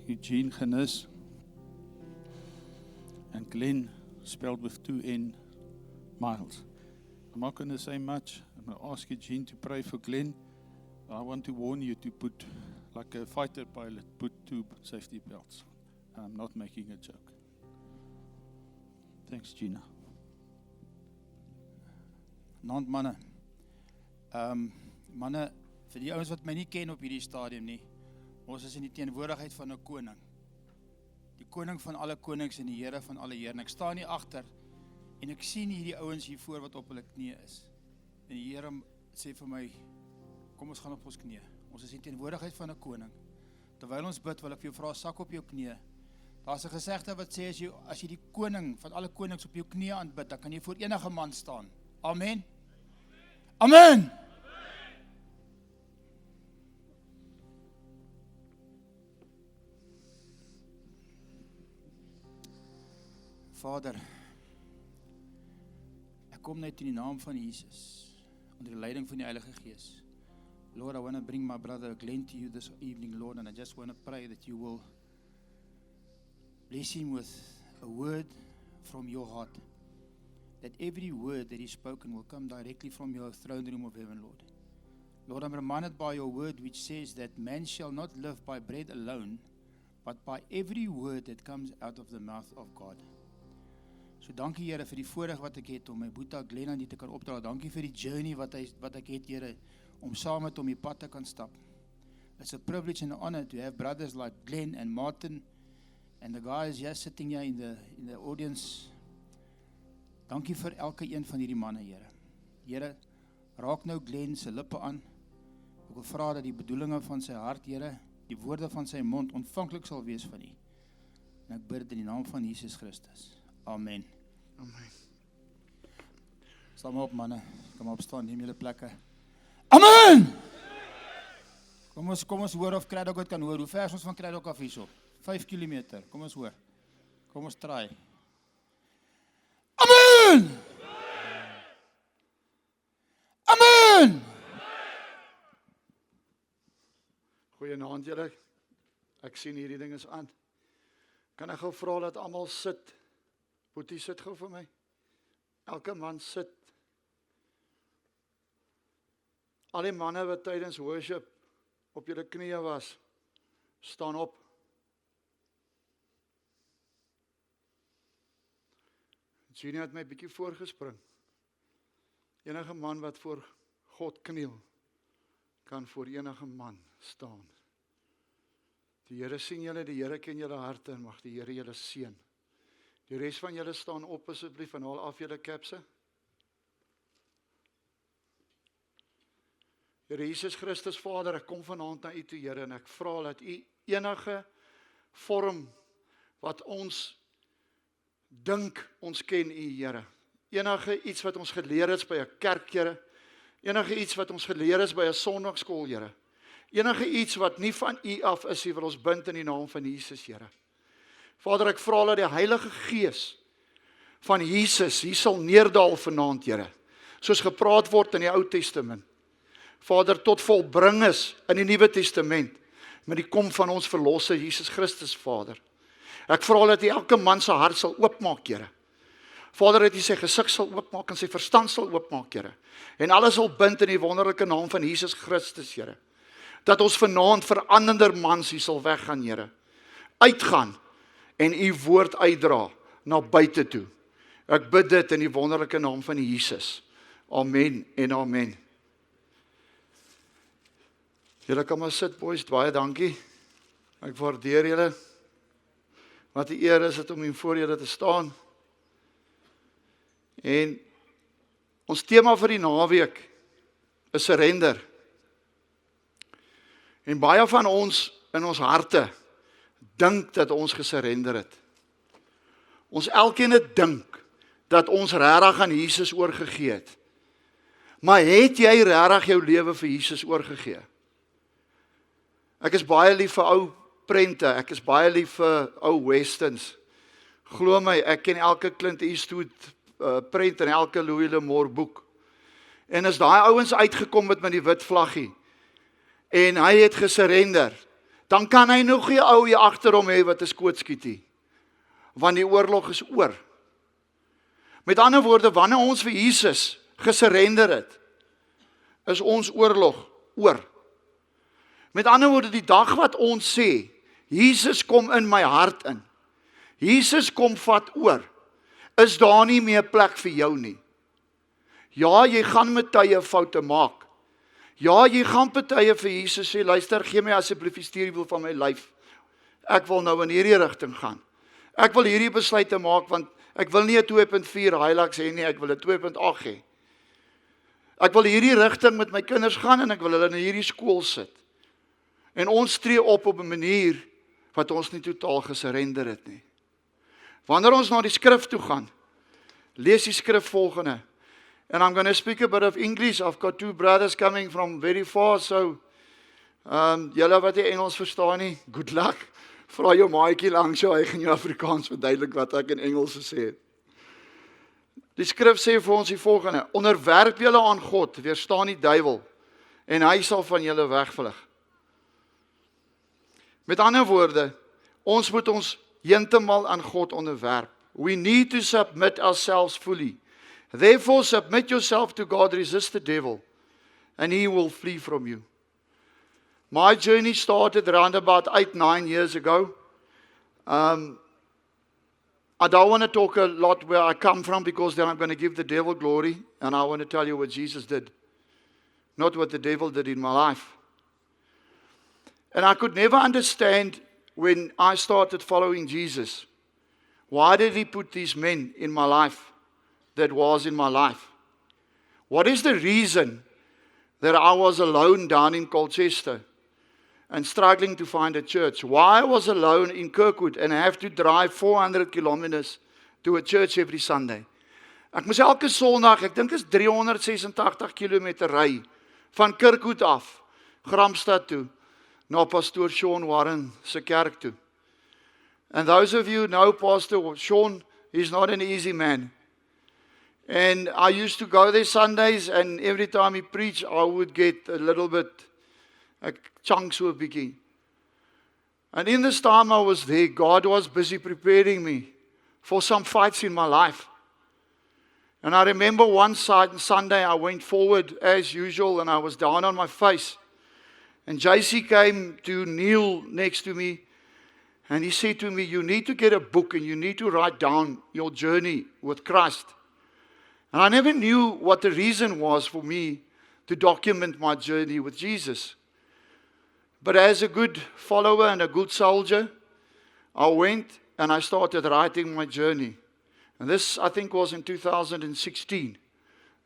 Eugene Genis and Glenn, spelled with 2 N, Miles. I'm not going to say much. I'm going to ask Eugene to pray for Glenn. I want to warn you to put, like a fighter pilot, put 2 safety belts. I'm not making a joke. Thanks, Gina. Naand manne. Manne, vir die ouens wat my nie ken op hierdie stadium nie, ons is in die teenwoordigheid van 'n koning. Die koning van alle konings en die Here van alle Here. En ek staan hier agter en ek sien hierdie ouens hier voor wat op hulle knieë is. En die Here sê vir my, kom ons gaan op ons knieë. Ons is in teenwoordigheid van 'n koning. Terwyl ons bid, wil ek vir jou vra, sak op jou knieë. Daar's 'n gesegde wat sê as jy die koning van alle konings op jou knieë aanbid, dan kan jy voor enige man staan. Amen. Amen. Vader, ek kom net in die naam van Jesus, onder die leiding van die Heilige Gees. Lord, I want to bring my brother Glenn to you this evening, Lord, and I just want to pray that you will bless him with a word from your heart, that every word that is spoken will come directly from your throne room of heaven, Lord. Lord, I'm reminded by your word which says that man shall not live by bread alone, but by every word that comes out of the mouth of God. So dankie Here vir die voorreg wat ek het om my boeta Glenn aan U te kan opdra. Dankie vir die journey wat ek het, Here, om saam met hom die pad te kan stap. It's a privilege and an honor to have brothers like Glenn and Martin and the guys just sitting here in the audience. Dankie vir elke een van hierdie manne, Here. Here, raak nou Glenn se lippe aan. Ek wil vra dat die bedoelinge van sy hart, Here, die woorde van sy mond ontvanklik sal wees van U. En ek bid dit in die naam van Jesus Christus. Amen. Amen. Staan maar op, manne. Kom maar opstaan, neem julle plekke. Amen! Kom ons hoor of Kraddock het kan hoor. Hoe ver is ons van Kraddock af hierso? 5 kilometer. Kom ons hoor. Kom ons try. Amen! Amen! Goeienaand julle. Ek sien hierdie ding is aan. Kan ek gou vra dat almal sit? Boetie, sit gou vir my. Elke man sit. Al die manne wat tydens worship op julle knieë was, staan op. Gina het my bietjie voorgespring. Enige man wat voor God kniel, kan voor enige man staan. Die Here sien julle, die Here ken julle harte en mag die Here julle seën. Die res van julle staan op asseblief en haal af julle kapse. Here Jesus Christus Vader, ek kom vanaand na U toe, Here, en ek vra dat U enige vorm wat ons dink ons ken U, Here. Enige iets wat ons geleer het by 'n kerk, Here, Enige iets wat ons geleer is by 'n Sondagskool, Here. Enige iets wat nie van U af is, U wil ons bind in die naam van Jesus, Here. Vader, ek vra dat die Heilige Gees van Jesus hier sal neerdal vanaand, Here. Soos gepraat word in die Ou Testament. Vader, tot volbring is in die Nuwe Testament met die kom van ons verlosser Jesus Christus, Vader. Ek vra dat U elke man se hart sal oopmaak, Here. Vader, dat U sy gesig sal oopmaak en sy verstand sal oopmaak, Here. En alles sal bind in die wonderlike naam van Jesus Christus, Here. Dat ons vanaand verander mans hier sal weggaan, Here. Uitgaan en U woord uitdra na buite toe. Ek bid dit in die wonderlike naam van Jesus. Amen en amen. Julle kan maar sit, boys, baie dankie. Ek waardeer julle. Wat 'n eer is dit om hier voor julle te staan. En ons tema vir die naweek is surrender. En baie van ons in ons harte dink dat ons gesurrender het. Ons elkeen het dink dat ons regtig aan Jesus oorgegee het. Maar het jy regtig jou lewe vir Jesus oorgegee? Ek is baie lief vir ou prente, ek is baie lief vir ou westerns. Glo my, ek ken elke Clint Eastwood prent en elke Louis L'Amour boek. En as daai ouens uitgekom het met die wit vlaggie, en hy het gesurrender, dan kan hy nog nie ou hier agter hom hê wat 'n skoot skiet nie. Want die oorlog is oor. Met ander woorde, wanneer ons vir Jesus gesurrender het, is ons oorlog oor. Met ander woorde, die dag wat ons sê, Jesus kom in my hart in, Jesus kom vat oor, is daar nie meer plek vir jou nie. Ja, jy gaan met tye foute maak. Ja, jy gaan partye vir Jesus sê, luister, gee my asseblief die stuurwiel van my lyf. Ek wil nou in hierdie rigting gaan. Ek wil hierdie besluite maak, want ek wil nie 'n 2.4 Hilux hê nie, ek wil 'n 2.8 hê. Ek wil hierdie rigting met my kinders gaan, en ek wil hulle in hierdie skool sit. En ons tree op 'n manier, wat ons nie totaal gesurrender het nie. Wanneer ons na die skrif toe gaan, lees die skrif volgende. And I'm going to speak a bit of English. I've got two brothers coming from very far, so julle wat die Engels verstaan nie, good luck. Vra jou maatjie langs jou, hy gaan jou Afrikaans verduidelik wat ek in Engels gesê het. Die skrif sê vir ons die volgende: onderwerp julle aan God, weerstaan die duiwel, en hy sal van julle wegvlug. Met ander woorde, ons moet ons heeltemal aan God onderwerp. We need to submit ourselves fully. Therefore, submit yourself to God, resist the devil, and he will flee from you. My journey started around about 8-9 years ago. I don't want to talk a lot where I come from, because then I'm going to give the devil glory, and I want to tell you what Jesus did, not what the devil did in my life. And I could never understand when I started following Jesus, why did he put these men in my life that was in my life? What is the reason that I was alone down in Colchester and struggling to find a church? Why I was alone in Kirkwood and I have to drive 400 kilometers to a church every Sunday? Ek moes elke Sondag, ek dink is 386 kilometer ry van Kirkwood af, Gramstad toe, na Pastor Sean Warren se kerk toe. And those of you who know Pastor Sean, he's not an easy man. And I used to go there Sundays, and every time he preached, I would get a little bit, a chunk so biggie. And in this time I was there, God was busy preparing me for some fights in my life. And I remember one Sunday I went forward as usual, and I was down on my face. And JC came to kneel next to me, and he said to me, you need to get a book and you need to write down your journey with Christ. And I never knew what the reason was for me to document my journey with Jesus. But as a good follower and a good soldier, I went and I started writing my journey. And this, I think, was in 2016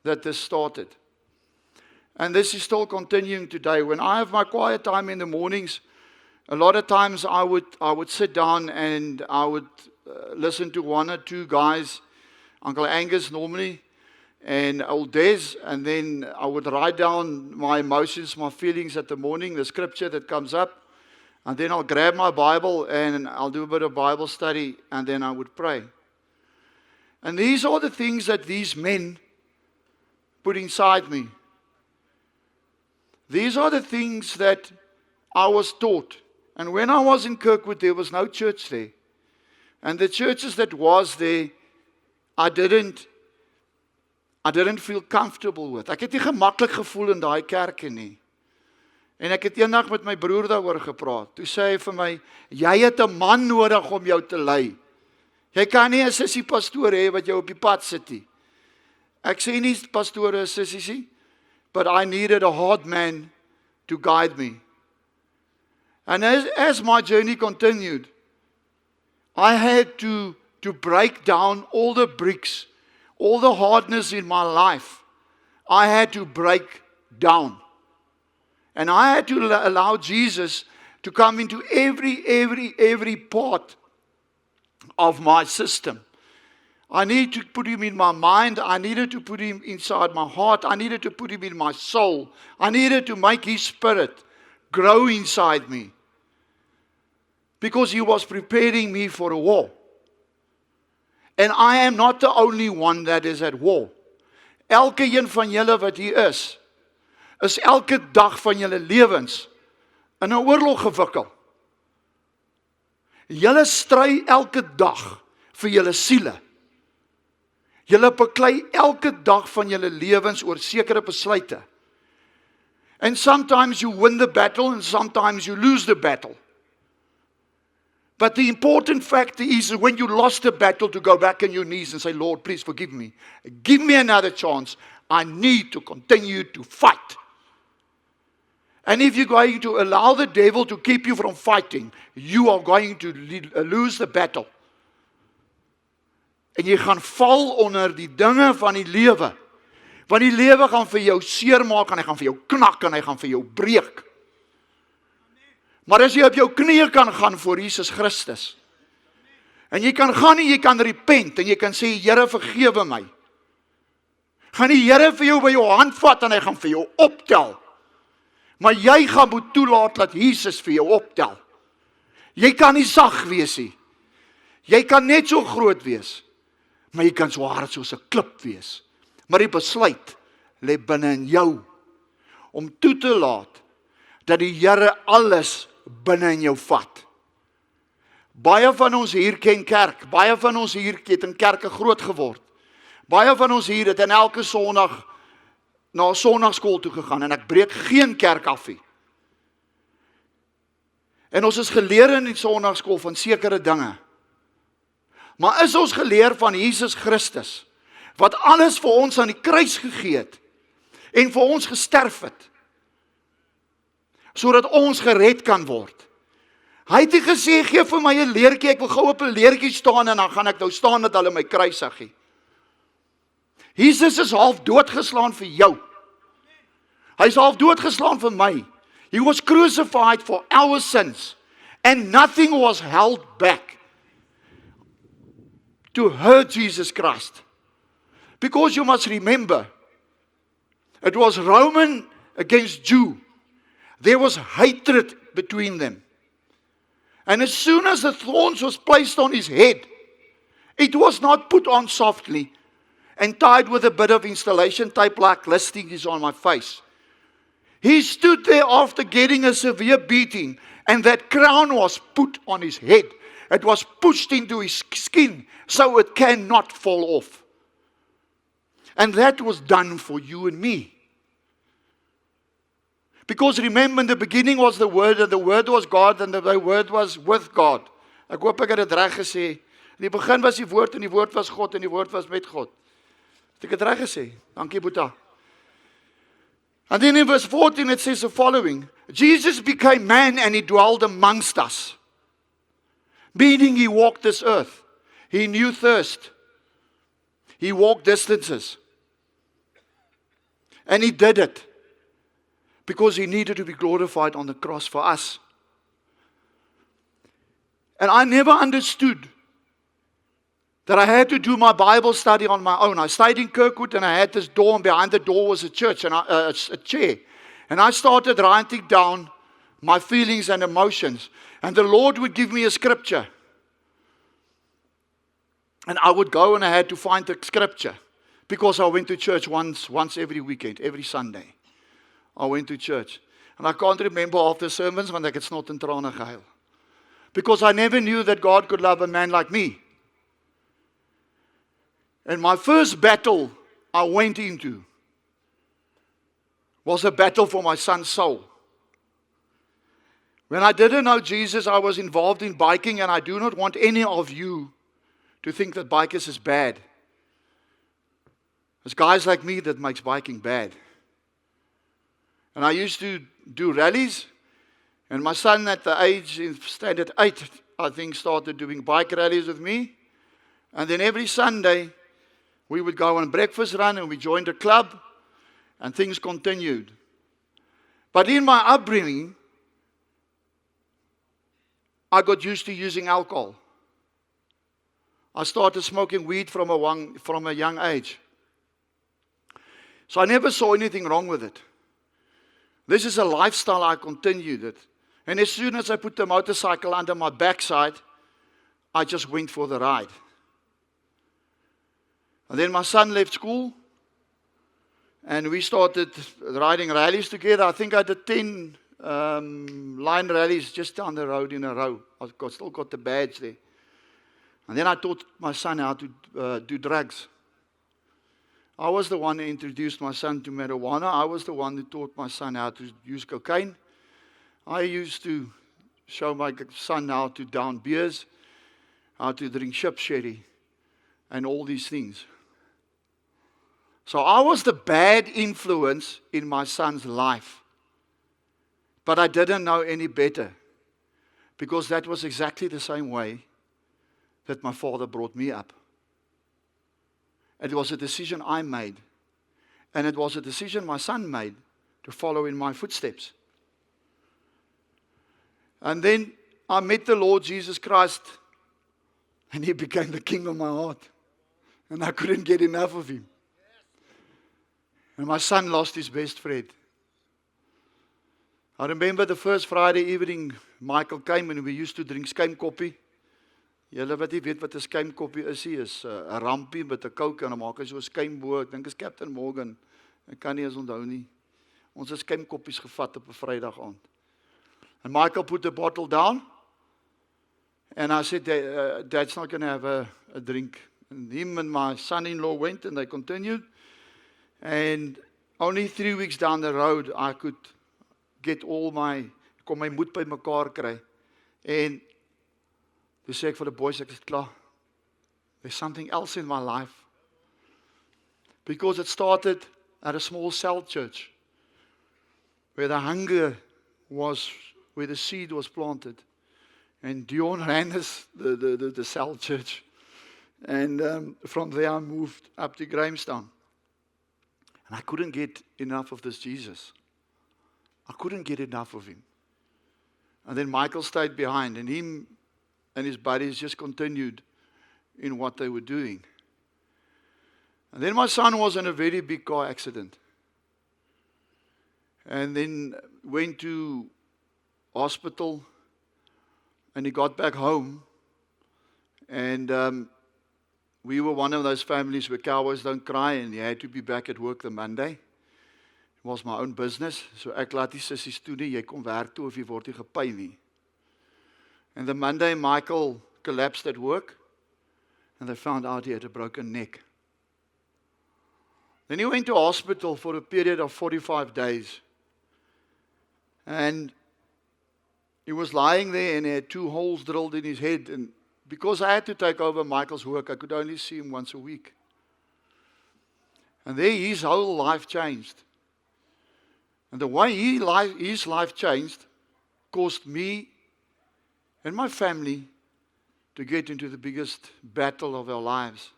that this started. And this is still continuing today. When I have my quiet time in the mornings, a lot of times I would sit down and I would listen to one or two guys, Uncle Angus normally, and old days, and then I would write down my emotions, my feelings at the morning, the scripture that comes up, and then I'll grab my Bible and I'll do a bit of Bible study, and then I would pray. And these are the things that these men put inside me. These are the things that I was taught. And when I was in Kirkwood, there was no church there. And the churches that was there, I didn't feel comfortable with. Ek het nie gemaklik gevoel in daai kerke nie. En ek het eendag met my broer daaroor gepraat. Toe sê hy vir my, jy het 'n man nodig om jou te lei. Jy kan nie 'n sussie pastoor hê wat jou op die pad sit nie. Ek sê nie pastore is sissies nie, but I needed a hard man to guide me. And as my journey continued, I had to break down all the bricks, all the hardness in my life. I had to break down. And I had to allow Jesus to come into every part of my system. I needed to put him in my mind. I needed to put him inside my heart. I needed to put him in my soul. I needed to make his spirit grow inside me. Because he was preparing me for a war. And I am not the only one that is at war. Elke een van julle wat hier is elke dag van julle lewens in 'n oorlog gewikkel. Julle stry elke dag vir julle siele. Julle beklei elke dag van julle lewens oor sekere besluite. And sometimes you win the battle and sometimes you lose the battle. But the important fact is when you lost the battle to go back on your knees and say, Lord, please forgive me. Give me another chance. I need to continue to fight. And if you're going to allow the devil to keep you from fighting, you are going to lose the battle. En jy gaan val onder die dinge van die lewe. Want die lewe gaan vir jou seermaak, en hy gaan vir jou knak, en hy gaan vir jou breek. Maar as jy op jou knieë kan gaan voor Jesus Christus, en jy kan gaan en jy kan repent, en jy kan sê, Here vergewe my. Gaan die Here vir jou by jou hand vat, en hy gaan vir jou optel. Maar jy gaan moet toelaat dat Jesus vir jou optel. Jy kan nie sag wees nie. Jy kan net so groot wees, maar jy kan so hard soos 'n klip wees. Maar die besluit lê binne in jou, om toe te laat, dat die Here alles binne in jou vat. Baie van ons hier ken kerk, baie van ons hier het in kerke groot geword. Baie van ons hier het in elke Sondag na 'n Sondagskool toe gegaan, en ek breek geen kerk af nie. En ons is geleer in die Sondagskool van sekere dinge. Maar is ons geleer van Jesus Christus, wat alles vir ons aan die kruis gegee het, en vir ons gesterf het, sodat ons gered kan word. Hy het nie gesê, gee vir my 'n leertjie, ek wil gou op 'n leertjie staan, en dan gaan ek nou staan dat hulle my kruisig nie. Jesus is half doodgeslaan vir jou. Hy is half doodgeslaan vir my. He was crucified for our sins, and nothing was held back to hurt Jesus Christ. Because you must remember, it was Roman against Jew. There was hatred between them. And as soon as the thorns was placed on his head, it was not put on softly and tied with a bit of installation tape like listing is on my face. He stood there after getting a severe beating, and that crown was put on his head. It was pushed into his skin so it cannot fall off. And that was done for you and me. Because remember, in the beginning was the Word, and the Word was God, and the Word was with God. Ek hoop ek het dit reg gesê. In die begin was die Woord, en die Woord was God, en die Woord was met God. Het ek het reg gesê? Dankie, Boeta. And then in verse 14 it says the following: Jesus became man and he dwelled amongst us. Meaning he walked this earth. He knew thirst. He walked distances. And he did it because he needed to be glorified on the cross for us. And I never understood that I had to do my Bible study on my own. I stayed in Kirkwood and I had this door, and behind the door was a church and a chair. And I started writing down my feelings and emotions. And the Lord would give me a scripture. And I would go and I had to find the scripture. Because I went to church once every weekend, every Sunday. I went to church. And I can't remember all the sermons, want ek het snot en trane gehuil. Because I never knew that God could love a man like me. And my first battle I went into was a battle for my son's soul. When I didn't know Jesus, I was involved in biking, and I do not want any of you to think that bikers is bad. It's guys like me that makes biking bad. And I used to do rallies, and my son at the age in standard 8, I think, started doing bike rallies with me. And then every Sunday, we would go on a breakfast run, and we joined a club, and things continued. But in my upbringing, I got used to using alcohol. I started smoking weed from a young age. So I never saw anything wrong with it. This is a lifestyle I continued it. And as soon as I put the motorcycle under my backside, I just went for the ride. And then my son left school, and we started riding rallies together. I think I did 10 line rallies just down the road in a row. I still got the badge there. And then I taught my son how to do drugs. I was the one who introduced my son to marijuana. I was the one who taught my son how to use cocaine. I used to show my son how to down beers, how to drink ship sherry, and all these things. So I was the bad influence in my son's life. But I didn't know any better, because that was exactly the same way that my father brought me up. It was a decision I made, and it was a decision my son made to follow in my footsteps. And then I met the Lord Jesus Christ, and He became the king of my heart, and I couldn't get enough of Him. And my son lost his best friend. I remember the first Friday evening, Michael came and we used to drink skuimkoppie. Julle wat nie weet wat 'n skuimkoppie is, is 'n rampie met 'n Coke en dan maak hy so 'n skuimboot. Ek dink is Captain Morgan. Ek kan nie eens onthou nie. Ons het skuimkoppies gevat op 'n Vrydag aand. And Michael put the bottle down. And I said, Dad's not going to have a drink. And him and my son-in-law went and they continued. And only 3 weeks down the road, I could get all kon my moed by mekaar kry. En toe sê ek vir die boys, ek is klaar. There's something else in my life. Because it started at a small cell church, where the hunger was, where the seed was planted. And Dion ran the cell church. And from there I moved up to Grahamstown. And I couldn't get enough of this Jesus. I couldn't get enough of Him. And then Michael stayed behind, and him and his buddies just continued in what they were doing. And then my son was in a very big car accident. And then went to hospital, and he got back home. And we were one of those families where cowboys don't cry, and he had to be back at work the Monday. It was my own business. So ek laat die sissies toe nie, jy kom werk toe of jy word nie gepay nie. And the Monday, Michael collapsed at work, and they found out he had a broken neck. Then he went to hospital for a period of 45 days. And he was lying there, and he had 2 holes drilled in his head. And because I had to take over Michael's work, I could only see him once a week. And there his whole life changed. And the way his life changed caused me and my family to get into the biggest battle of our lives.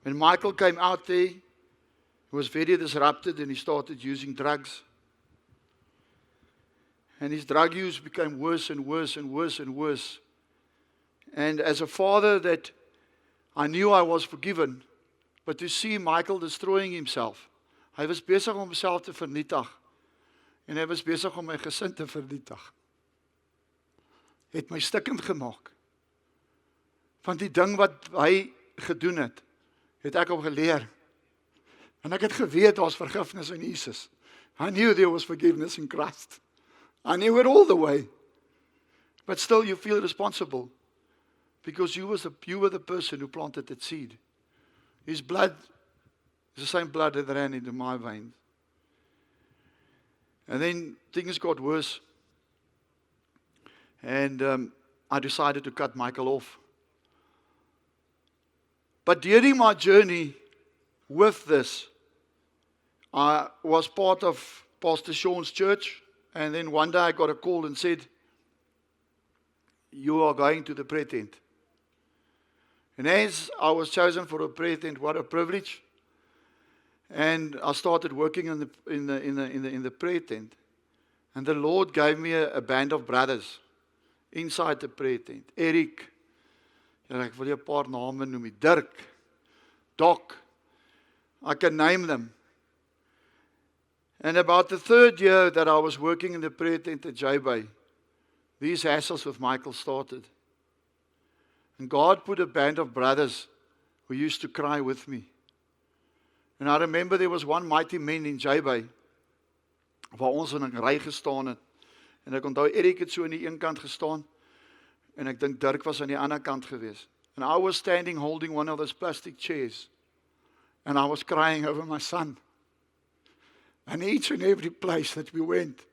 When Michael came out there, he was very disrupted, and he started using drugs. And his drug use became worse and worse and worse and worse. And as a father that I knew I was forgiven, but to see Michael destroying himself. Hy was besig om homself te vernietig en hy was besig om my gesin te vernietig. Het my stikkend gemaak. Van die ding wat hy gedoen het, het ek op geleer. En ek het geweet daar was vergifnis in Jesus. I knew there was forgiveness in Christ. I knew it all the way. But still you feel responsible. Because you were the person who planted that seed. His blood is the same blood that ran into my veins. And then things got worse. And I decided to cut Michael off. But during my journey with this, I was part of Pastor Sean's church. And then one day I got a call and said, you are going to the prayer tent. And as I was chosen for a prayer tent, what a privilege. And I started working in the prayer tent. And the Lord gave me a band of brothers inside the prayer tent. Eric, ja, ek wil jy 'n paar name noem, Dirk, Doc, I can name them. And about the third year that I was working in the prayer tent at J-Bay, these hassles with Michael started. And God put a band of brothers who used to cry with me. And I remember there was one mighty man in J-Bay, waar ons in 'n ry gestaan het. En ek onthou Erik het so aan die een kant gestaan, en ek dink Dirk was aan die ander kant gewees. And I was standing holding one of those plastic chairs, and I was crying over my son. And each and every place that we went,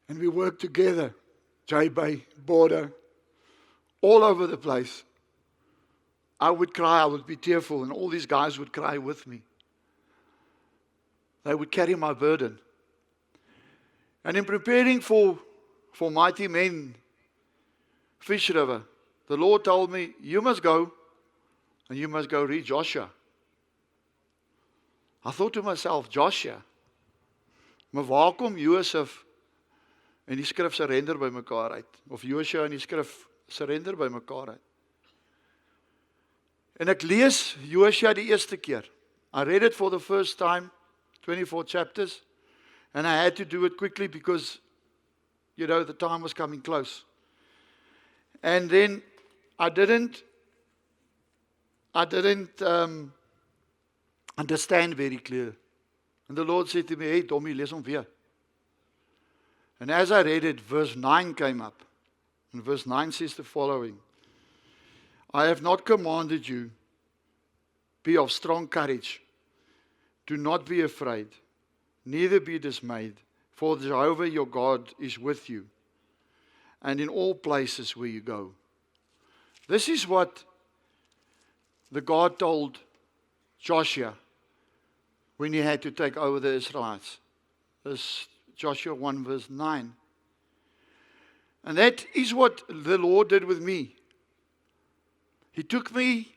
and we worked together, J-Bay, Border, all over the place, I would cry, I would be tearful, and all these guys would cry with me. They would carry my burden. And in preparing for Mighty Men, Fish River, the Lord told me, you must go, and you must go read Joshua. I thought to myself, Joshua, maar waar kom Josef en die skrif surrender by mekaar uit? Of Joshua en die skrif surrender by mekaar uit? En ek lees Joshua die eerste keer. I read it for the first time, 24 chapters, and I had to do it quickly because, you know, the time was coming close. And then I didn't understand very clear. And the Lord said to me, hey, Tommy, lees hom weer. And as I read it, verse 9 came up. And verse 9 says the following. I have not commanded you, be of strong courage. Do not be afraid, neither be dismayed, for Jehovah your God is with you, and in all places where you go. This is what the God told Joshua when he had to take over the Israelites. This Joshua 1 verse 9. And that is what the Lord did with me. He took me,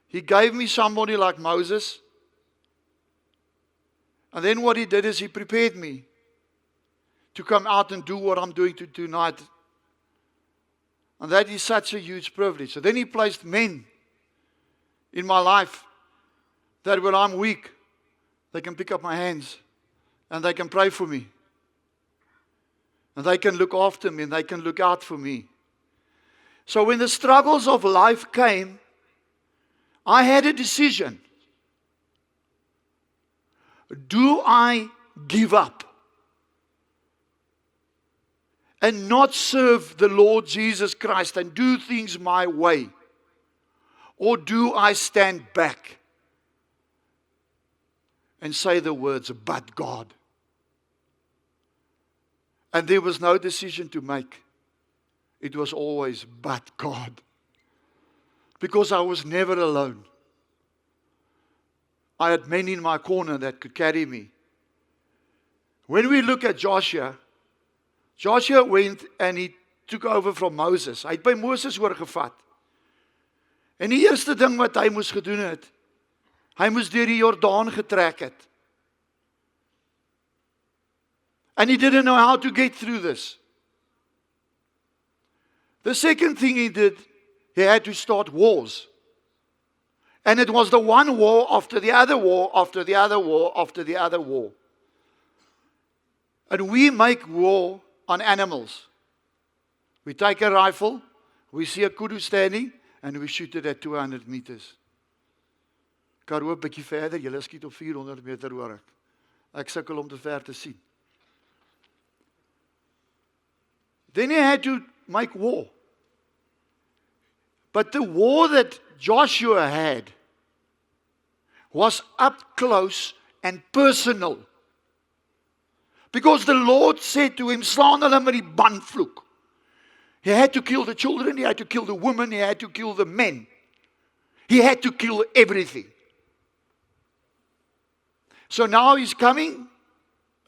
He gave me somebody like Moses. And then what He did is He prepared me to come out and do what I'm doing tonight. And that is such a huge privilege. So then He placed men in my life that when I'm weak, they can pick up my hands and they can pray for me. And they can look after me and they can look out for me. So when the struggles of life came, I had a decision. Do I give up and not serve the Lord Jesus Christ and do things my way? Or do I stand back and say the words, but God? And there was no decision to make. It was always, but God. Because I was never alone. I had men in my corner that could carry me. When we look at Joshua, Joshua went and he took over from Moses. Hy het by Moses oorgevat. En die eerste ding wat hy moes gedoen het, hy moes deur die Jordaan getrek het. And he didn't know how to get through this. The second thing he did, he had to start wars. And it was the one war after the other war, after the other war, after the other war. And we make war on animals. We take a rifle, we see a kudu standing, and we shoot it at 200 meters. Karoo 'n bietjie verder, julle skiet op 400 meter hoor ek. Ek sukkel om te ver te sien. Then he had to make war. But the war that Joshua had was up close and personal. Because the Lord said to him, slaan hulle met die bandvloek. He had to kill the children, he had to kill the women, he had to kill the men. He had to kill everything. So now he's coming.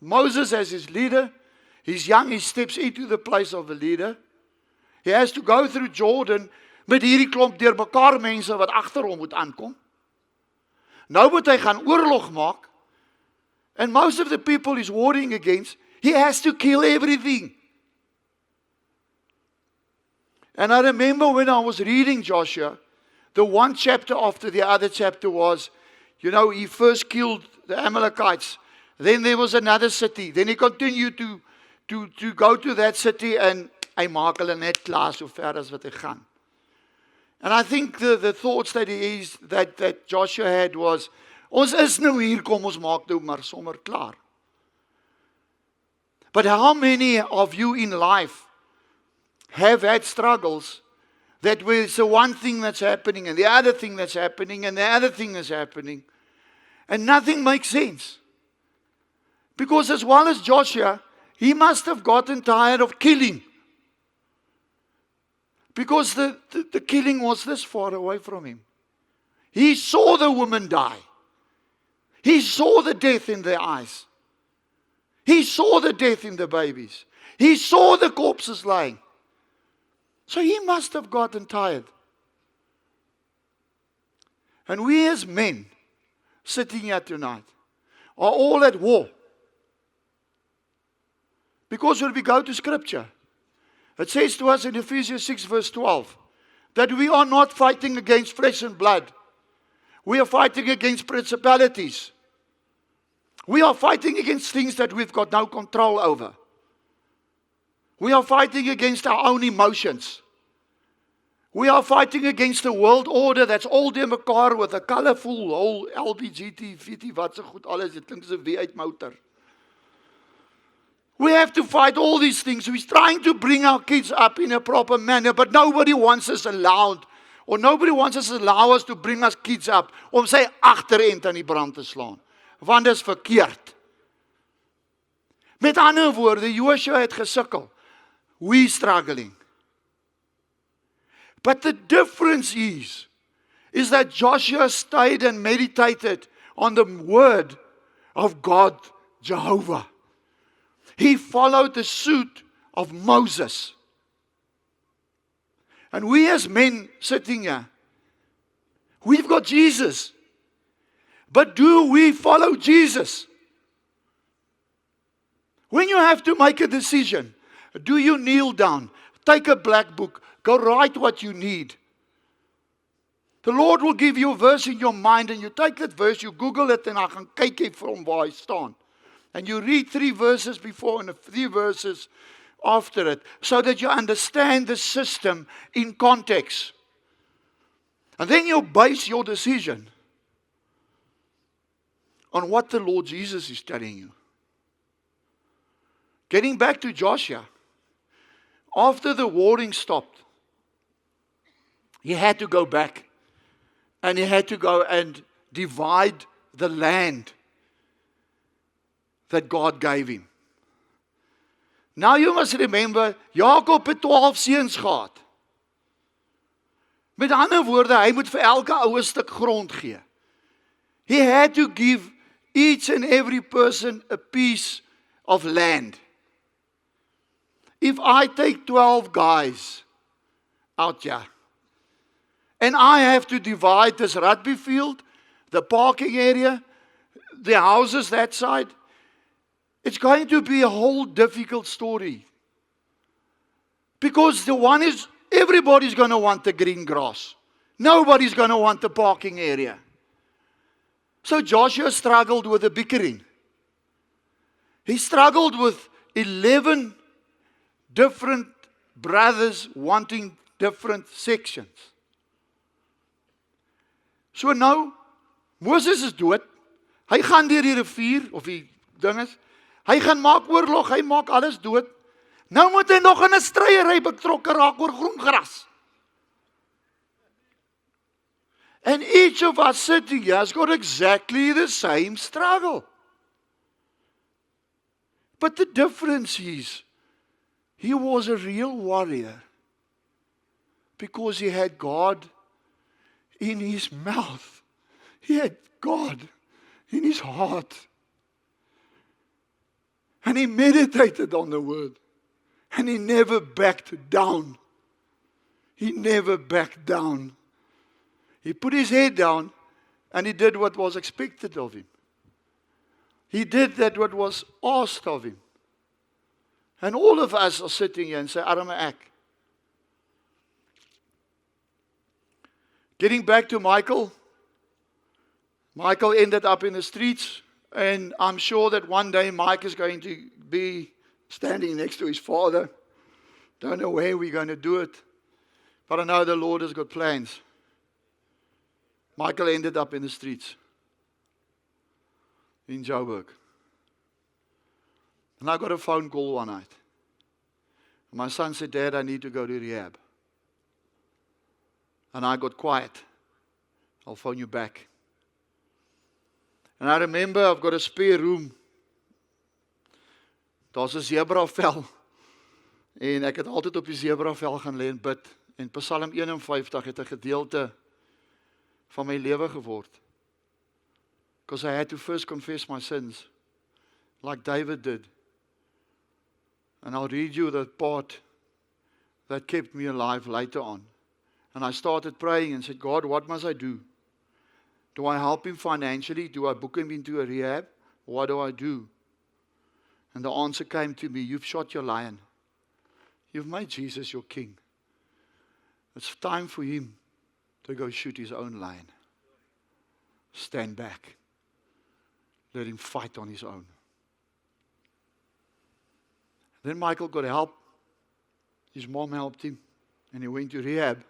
Moses as his leader. He's young, he steps into the place of a leader. He has to go through Jordan met hierdie klomp deurmekaar mense wat agter hom moet aankom. Nou moet hy gaan oorlog maak. And most of the people he's warring against, he has to kill everything. And I remember when I was reading Joshua, the one chapter after the other chapter was, you know, he first killed the Amalekites. Then there was another city. Then he continued to go to that city and hy maak hulle net klaar so ver as wat hy gaan. And I think the thoughts that Joshua had was, ons is nou hier, kom ons maak nou maar sommer klaar. But how many of you in life have had struggles that where it's the one thing that's happening and the other thing that's happening and the other thing is happening and nothing makes sense? Because as well as Joshua, he must have gotten tired of killing. Because the killing was this far away from him. He saw the woman die. He saw the death in their eyes. He saw the death in the babies. He saw the corpses lying. So he must have gotten tired. And we as men sitting here tonight are all at war. Because when we go to Scripture, it says to us in Ephesians 6 verse 12, that we are not fighting against flesh and blood. We are fighting against principalities. We are fighting against things that we've got no control over. We are fighting against our own emotions. We are fighting against the world order that's all deur mekaar with a colorful whole LBGT, VT, wat so goed alles, dit klink so 'n V8 motor. We have to fight all these things. We're trying to bring our kids up in a proper manner, but nobody wants us allowed, or nobody wants us to allow us to bring our kids up om sy agterend aan die brand te slaan. Want dit is verkeerd. Met ander woorde, Joshua het gesukkel. We struggling. But the difference is that Joshua stayed and meditated on the word of God, Jehovah. He followed the suit of Moses. And we as men sitting here, we've got Jesus. But do we follow Jesus? When you have to make a decision, do you kneel down, take a black book, go write what you need? The Lord will give you a verse in your mind and you take that verse, you Google it en dan gaan kyk jy from waar hy staan. And you read 3 verses before and 3 verses after it, so that you understand the system in context. And then you base your decision on what the Lord Jesus is telling you. Getting back to Joshua, after the warring stopped, he had to go back and he had to go and divide the land that God gave him. Now you must remember, Jacob het 12 seuns gehad. Met ander woorde, hy moet vir elke ouer stuk grond gee. He had to give each and every person a piece of land. If I take 12 guys out here, and I have to divide this rugby field, the parking area, the houses that side, it's going to be a whole difficult story. Because the one is, everybody's going to want the green grass. Nobody's going to want the parking area. So Joshua struggled with the bickering. He struggled with 11 different brothers wanting different sections. So nou, Moses is dood. Hy gaan deur die rivier, of die ding is. Hy gaan maak oorlog, hy maak alles dood. Nou moet hy nog in 'n stryery betrokke raak oor groen gras. And each of us sitting here has got exactly the same struggle. But the difference is, he was a real warrior because he had God in his mouth. He had God in his heart. And he meditated on the word. And he never backed down. He never backed down. He put his head down and he did what was expected of him. He did that what was asked of him. And all of us are sitting here and say, arme ek. Getting back to Michael. Michael ended up in the streets, and I'm sure that one day Mike is going to be standing next to his father. Don't know where we're going to do it, but I know the Lord has got plans. Michael ended up in the streets in Joburg. And I got a phone call one night. My son said, Dad, I need to go to rehab. And I got quiet. I'll phone you back. And I remember I've got a spare room. Daar's 'n zebravel. En ek het altyd op die zebravel gaan lê en bid. En Psalm 51 het 'n gedeelte van my lewe geword. Because I had to first confess my sins, like David did. And I'll read you the part that kept me alive later on. And I started praying and said, God, what must I do? Do I help him financially? Do I book him into a rehab? What do I do? And the answer came to me, you've shot your lion. You've made Jesus your king. It's time for him to go shoot his own lion. Stand back. Let him fight on his own. Then Michael got help. His mom helped him. And he went to rehab.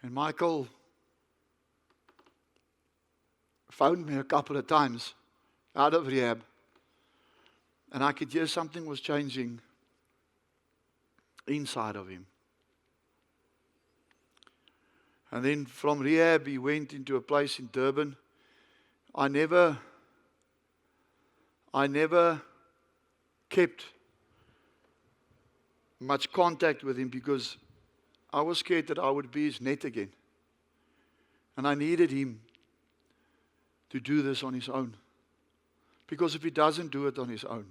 And Michael phoned me a couple of times out of rehab. And I could hear something was changing inside of him. And then from rehab, he went into a place in Durban. I never kept much contact with him because I was scared that I would be his net again. And I needed him to do this on his own. Because if he doesn't do it on his own,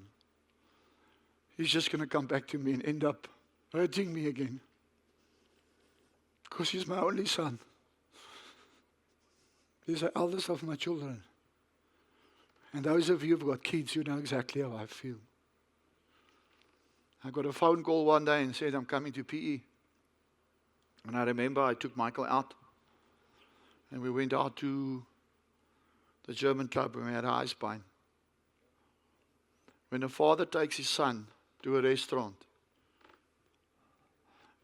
he's just going to come back to me and end up hurting me again. Because he's my only son. He's the eldest of my children. And those of you who've got kids, you know exactly how I feel. I got a phone call one day and said, I'm coming to PE. And I remember I took Michael out. And we went out to the German club and we had ice pine. When a father takes his son to a restaurant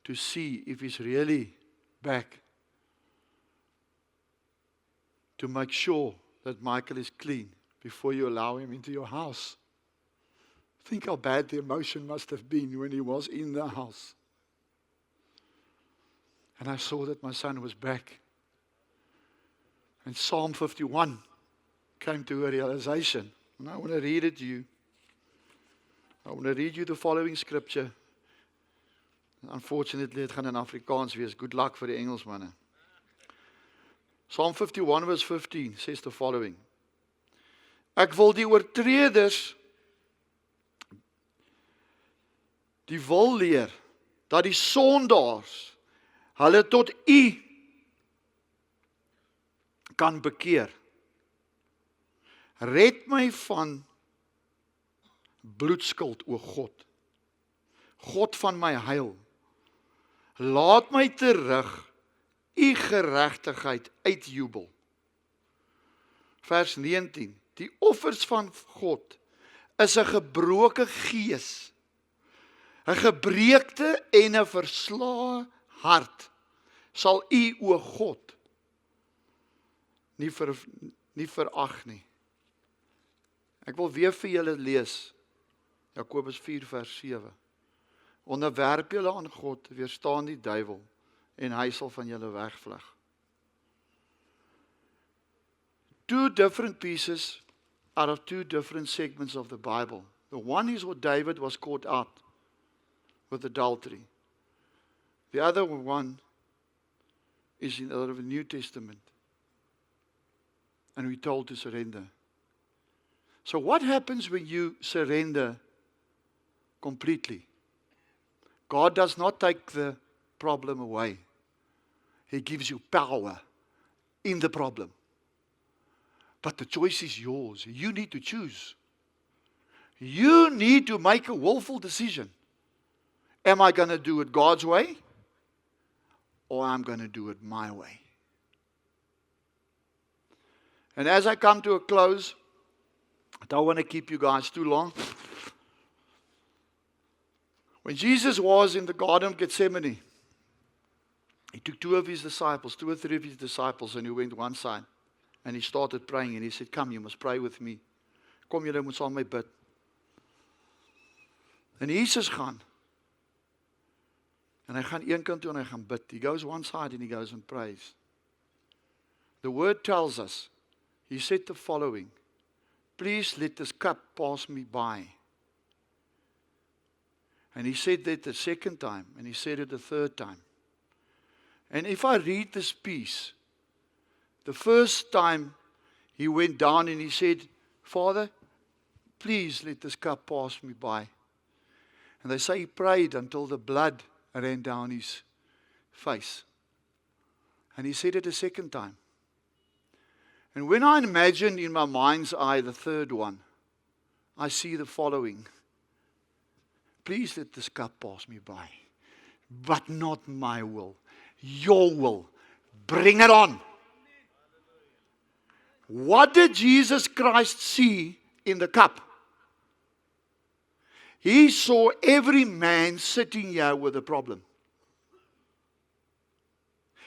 to see if he's really back, to make sure that Michael is clean before you allow him into your house. Think how bad the emotion must have been when he was in the house. And I saw that my son was back. And Psalm 51 came to a realization. And I want to read it to you. I want to read you the following scripture. Unfortunately, het gaan in Afrikaans wees. Good luck for the Engelsmanne. Psalm 51 verse 15 says the following. Ek wil die oortreders die wil leer, dat die sondaars hulle tot u kan bekeer. Red my van bloedskuld, o God. God van my heil. Laat my terug u geregtigheid uitjubel. Vers 19. Die offers van God is 'n gebroke gees, 'n gebreekte en 'n verslae hart sal u, o God, nie verag nie. Ek wil weer vir julle lees, Jakobus 4 vers 7. Onderwerp julle aan God, weerstaan die duiwel, en hy sal van julle wegvlug. Two different pieces out of two different segments of the Bible. The one is where David was caught out with adultery. The other one is in the New Testament. And we're told to surrender. So what happens when you surrender completely? God does not take the problem away. He gives you power in the problem. But the choice is yours. You need to choose. You need to make a willful decision. Am I going to do it God's way? Or I'm going to do it my way? And as I come to a close, I don't want to keep you guys too long. When Jesus was in the Garden of Gethsemane, he took two or three of his disciples, and he went one side. And he started praying, and he said, come, you must pray with me. Kom julle moet saam met my bid. En Jesus gaan. En hy gaan een kant toe en hy gaan bid. He goes one side and he goes and prays. The word tells us, he said the following, please let this cup pass me by. And he said that the second time, and he said it the third time. And if I read this piece, the first time he went down and he said, Father, please let this cup pass me by. And they say he prayed until the blood ran down his face. And he said it a second time. And when I imagine in my mind's eye the third one, I see the following. Please let this cup pass me by, but not my will, your will. Bring it on. What did Jesus Christ see in the cup? He saw every man sitting here with a problem.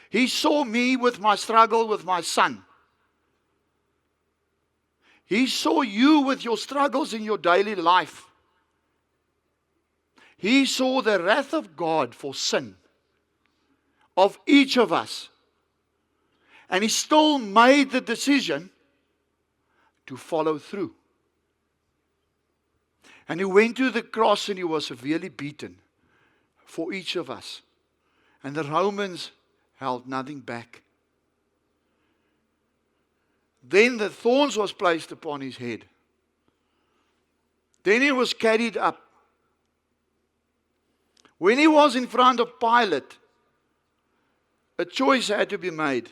He saw me with my struggle with my son. He saw you with your struggles in your daily life. He saw the wrath of God for sin of each of us. And he still made the decision to follow through. And he went to the cross and he was severely beaten for each of us. And the Romans held nothing back. Then the thorns was placed upon his head. Then he was carried up. When he was in front of Pilate, a choice had to be made.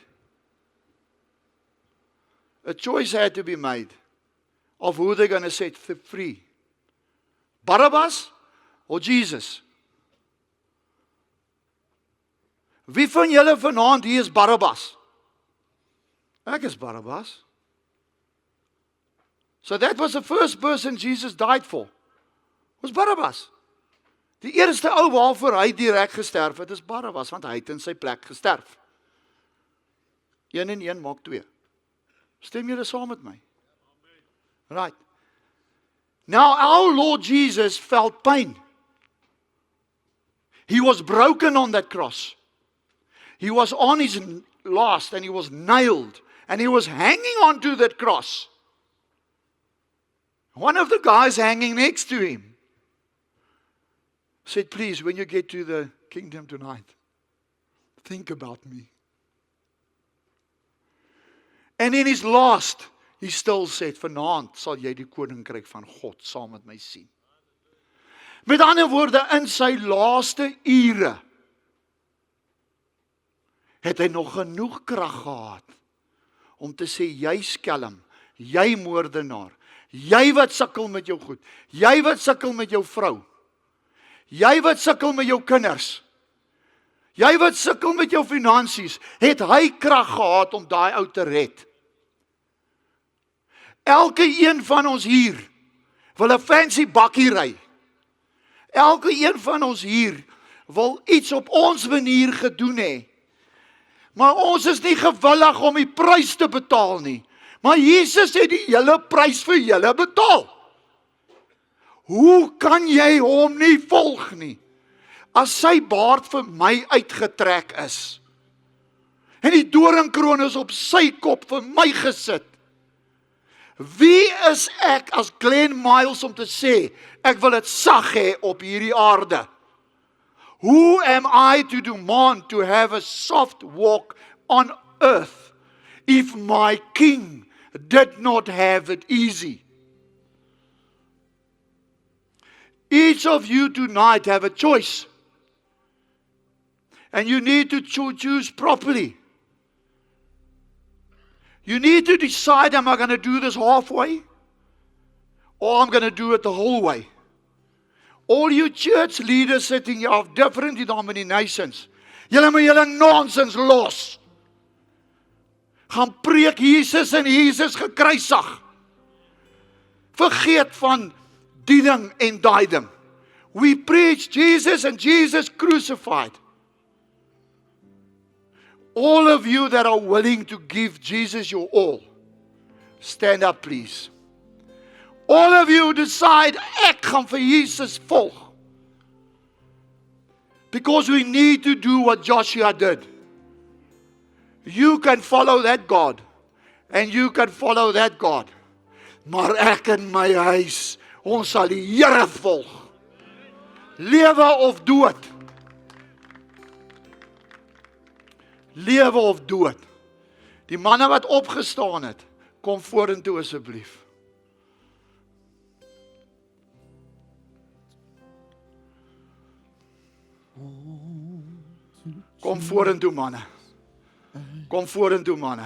A choice had to be made of who they're going to set free. Barabbas or Jesus? Wie van julle vanaand hier is Barabbas? Ek is Barabbas. So that was the first person Jesus died for. Was Barabbas. Die eerste ou waarvoor hy direk gesterf het is Barabbas, want hy het in sy plek gesterf. 1 en 1 maak 2. Stem julle saam met my? Right. Now our Lord Jesus felt pain. He was broken on that cross. He was on his last and he was nailed and he was hanging onto that cross. One of the guys hanging next to him said, please, when you get to the kingdom tonight, think about me. And in his last, he still said, vanaand sal jy die koninkryk van God saam met my sien. Met ander woorde, in sy laaste ure het hy nog genoeg krag gehad om te sê, jy skelm, jy moordenaar, jy wat sukkel met jou goed, jy wat sukkel met jou vrou, jy wat sukkel met jou kinders, Jy wat sukkel met jou finansies, het hy krag gehad om daai ou te red. Elke een van ons hier wil 'n fancy bakkie ry. Elke een van ons hier wil iets op ons manier gedoen hê. Maar ons is nie gewillig om die prys te betaal nie. Maar Jesus het die hele prys vir julle betaal. Hoe kan jy hom nie volg nie? As sy baard vir my uitgetrek is, en die doringkroon is op sy kop vir my gesit, wie is ek as Glenn Miles om te sê, ek wil dit sag hê op hierdie aarde? Who am I to demand to have a soft walk on earth if my king did not have it easy? Each of you tonight have a choice. And you need to choose properly. You need to decide, am I going to do this halfway? Or I'm going to do it the whole way? All you church leaders sitting here of different denominations, julle moet julle nonsens los. Gaan preek Jesus en Jesus gekruisig. Vergeet van diening en daai ding. We preach Jesus and Jesus crucified. All of you that are willing to give Jesus your all, stand up please. All of you decide, ek gaan vir Jesus volg. Because we need to do what Joshua did. You can follow that God, and you can follow that God. Maar ek en my huis, ons sal die Here volg. Lewe of dood. Lewe of dood. Die manne wat opgestaan het, kom vorentoe asseblief. Kom vorentoe manne. Kom vorentoe manne.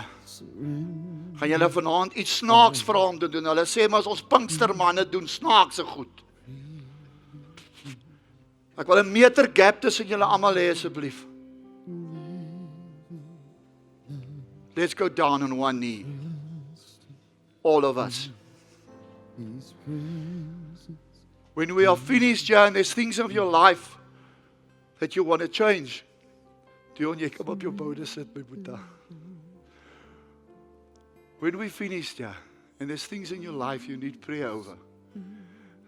Gaan julle vanaand iets snaaks vra om te doen? Hulle sê maar ons Pinkstermanne doen snaakse goed. Ek wil 'n meter gap tussen julle almal hê asseblief. Let's go down on one knee. All of us. When we are finished here and there's things of your life that you want to change, Dion, jy kom op jou boude sit, my boeta. When we finished here and there's things in your life you need prayer over,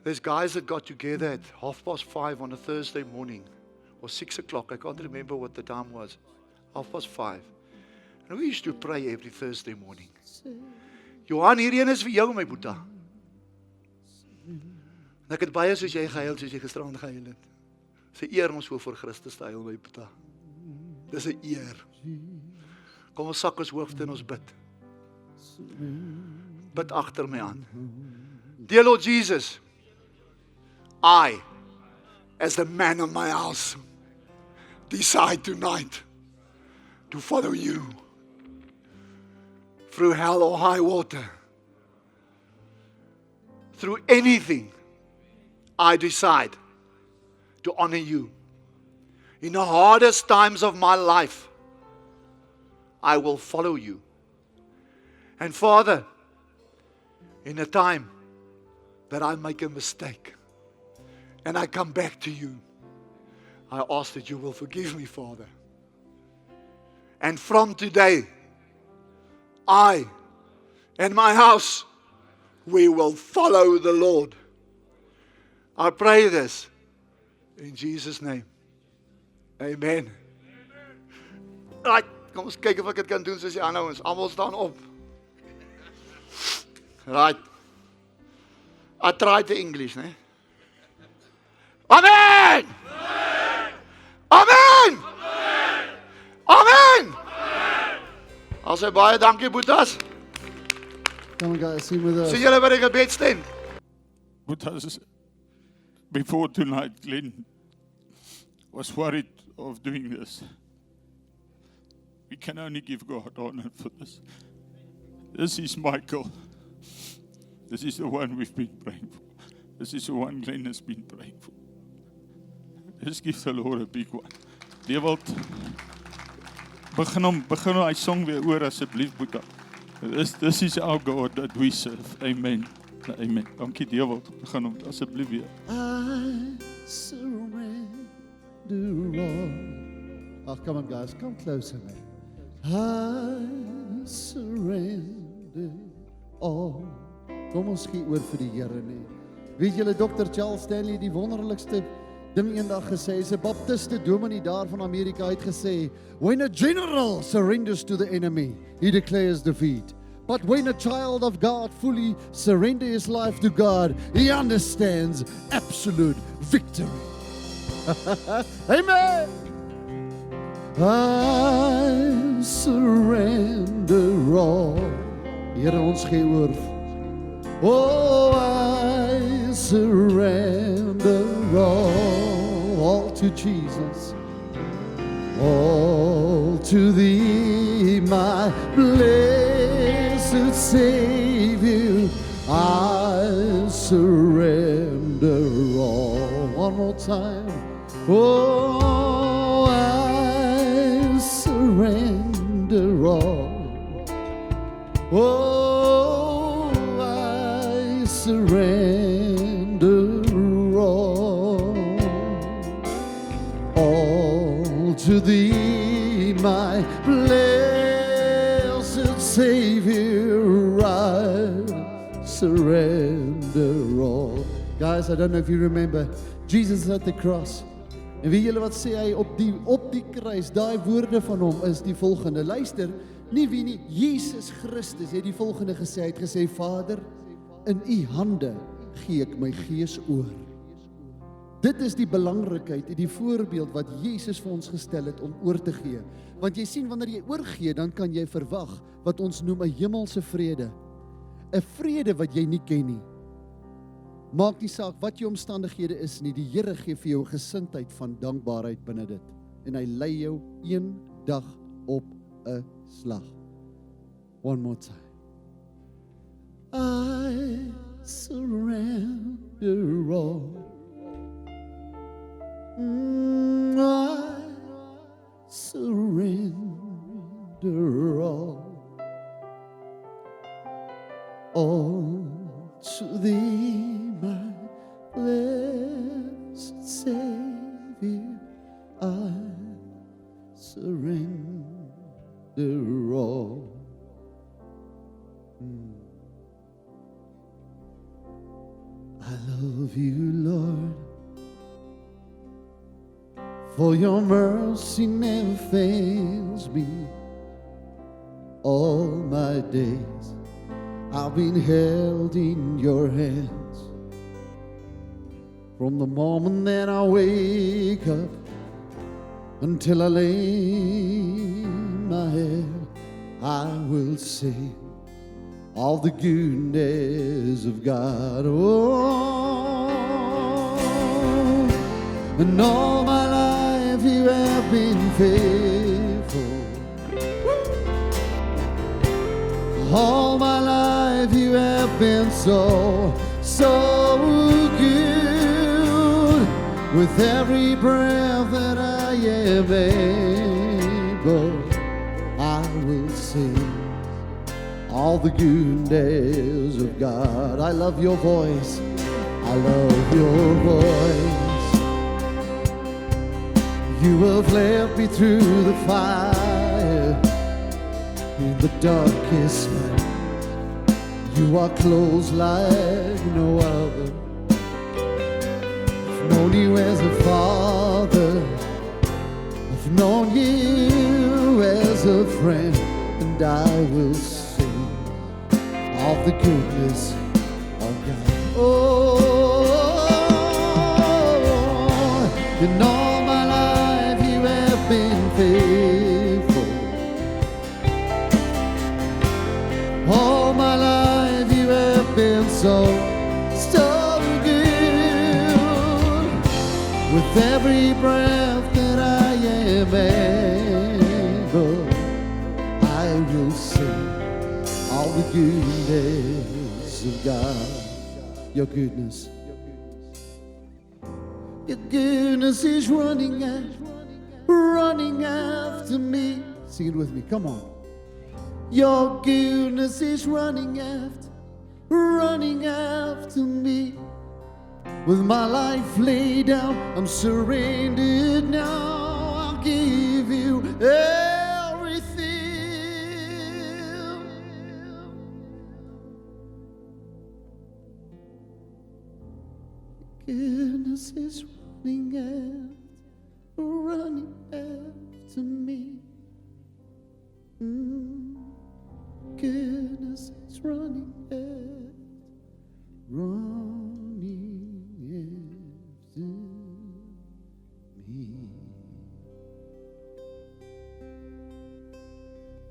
there's guys that got together at 5:30 on a Thursday morning, or 6 o'clock, I can't remember what the time was, 5:30. And we used to pray every Thursday morning. Johan, hierdie een is vir jou, my boeta. En ek het baie soos jy gehuil, soos jy gisterand gehuil het. Dis 'n eer om so voor Christus te huil, my boeta. Dis 'n eer. Kom ons sak ons hoofde en ons bid. Bid agter my aan. Dear Lord Jesus, I, as the man of my house, decide tonight to follow you through hell or high water. Through anything, I decide to honor you. In the hardest times of my life, I will follow you. And Father, in a time that I make a mistake and I come back to you, I ask that you will forgive me, Father. And from today, I and my house, we will follow the Lord. I pray this in Jesus' name. Amen. Right, kom ons kyk of ek dit kan doen soos die ander ouens. Almal staan op. Right. I tried the English, né? Amen! Amen! Amen! As baie dankie boetas. Come on guys, sing with us. Sien julle by die gebedstent. Boetas, before tonight, Glenn was worried of doing this. We can only give God honor for this. This is Michael. This is the one we've been praying for. This is the one Glenn has been praying for. Let's give the Lord a big one. Dewald, begin hom hy song weer oor asseblief, Boeta. This is our God that we serve. Amen. Amen. Dankie Dewald. Begin hom asseblief weer. I surrender all. Oh, come on guys, come closer, man. I surrender all. Kom ons gee oor vir die Here nie. Weet julle Dr. Charles Stanley die wonderlikste ding eendag gesê, is 'n baptiste dominee daar van Amerika het gesê, when a general surrenders to the enemy, he declares defeat. But when a child of God fully surrenders his life to God, he understands absolute victory. Amen. I surrender all. Here ons gee oor. Oh, I surrender all to Jesus. All to Thee, my blessed Savior. I surrender all. One more time. Oh, I surrender all. Oh, I surrender all to Thee, my blessed Savior. I surrender all. Guys, I don't know if you remember, Jesus at the cross. En weet julle wat sê hy op die kruis? Daai woorde van hom is die volgende. Luister, nie wie nie, Jesus Christus het die volgende gesê. Hy het gesê, Vader, in U hande gee ek my gees oor. Dit is die belangrikheid, die voorbeeld wat Jesus vir ons gestel het om oor te gee. Want jy sien, wanneer jy oorgee, dan kan jy verwag wat ons noem 'n hemelse vrede. 'n Vrede wat jy nie ken nie. Maak nie saak wat jou omstandighede is nie, die Here gee vir jou 'n gesindheid van dankbaarheid binne dit. En hy lei jou een dag op 'n slag. One more time. I surrender all. I surrender all to Thee, my blessed Savior. I surrender all. I love You, Lord, for Your mercy never fails me. All my days I've been held in Your hands. From the moment that I wake up until I lay my head, I will sing all the goodness of God. Oh, and all my life You have been faithful. All my life You have been so good. With every breath that I am able, I will sing all the goodness of God. I love Your voice. I love Your voice. You have led me through the fire, in the darkest night. You are close like no other. I've known You as a father. I've known You as a friend, and I will sing all the goodness of God. Oh, in all my life You have been faithful. All my life You have been so good. With every breath that I am able, I will sing all the goodness of God. Your goodness. Your goodness is running running after me. Sing it with me, come on. Your goodness is running after me. With my life laid down, I'm surrendered now. I'll give you everything. Goodness is running after me. Goodness is running after me.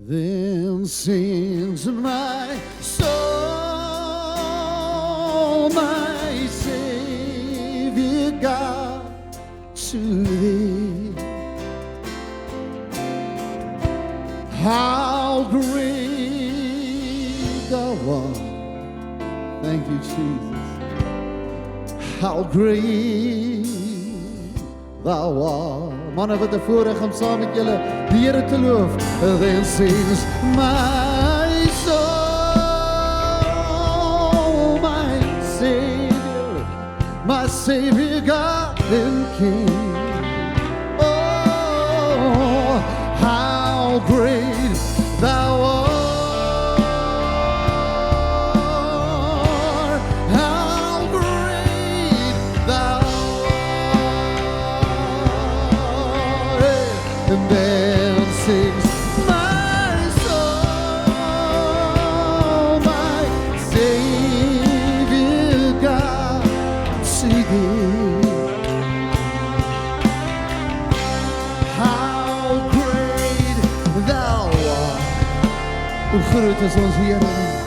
Then sings my soul, my Savior God, to thee. How great thou art. Thank you, Jesus. How great thou art. Manne, wat 'n voorreg om saam met julle die Here te loof. Then sings my soul, my Savior, God and King. Oh, how great thou art. And then sings my soul, my Savior God, to thee. How great thou art. Hoe groot is ons Here.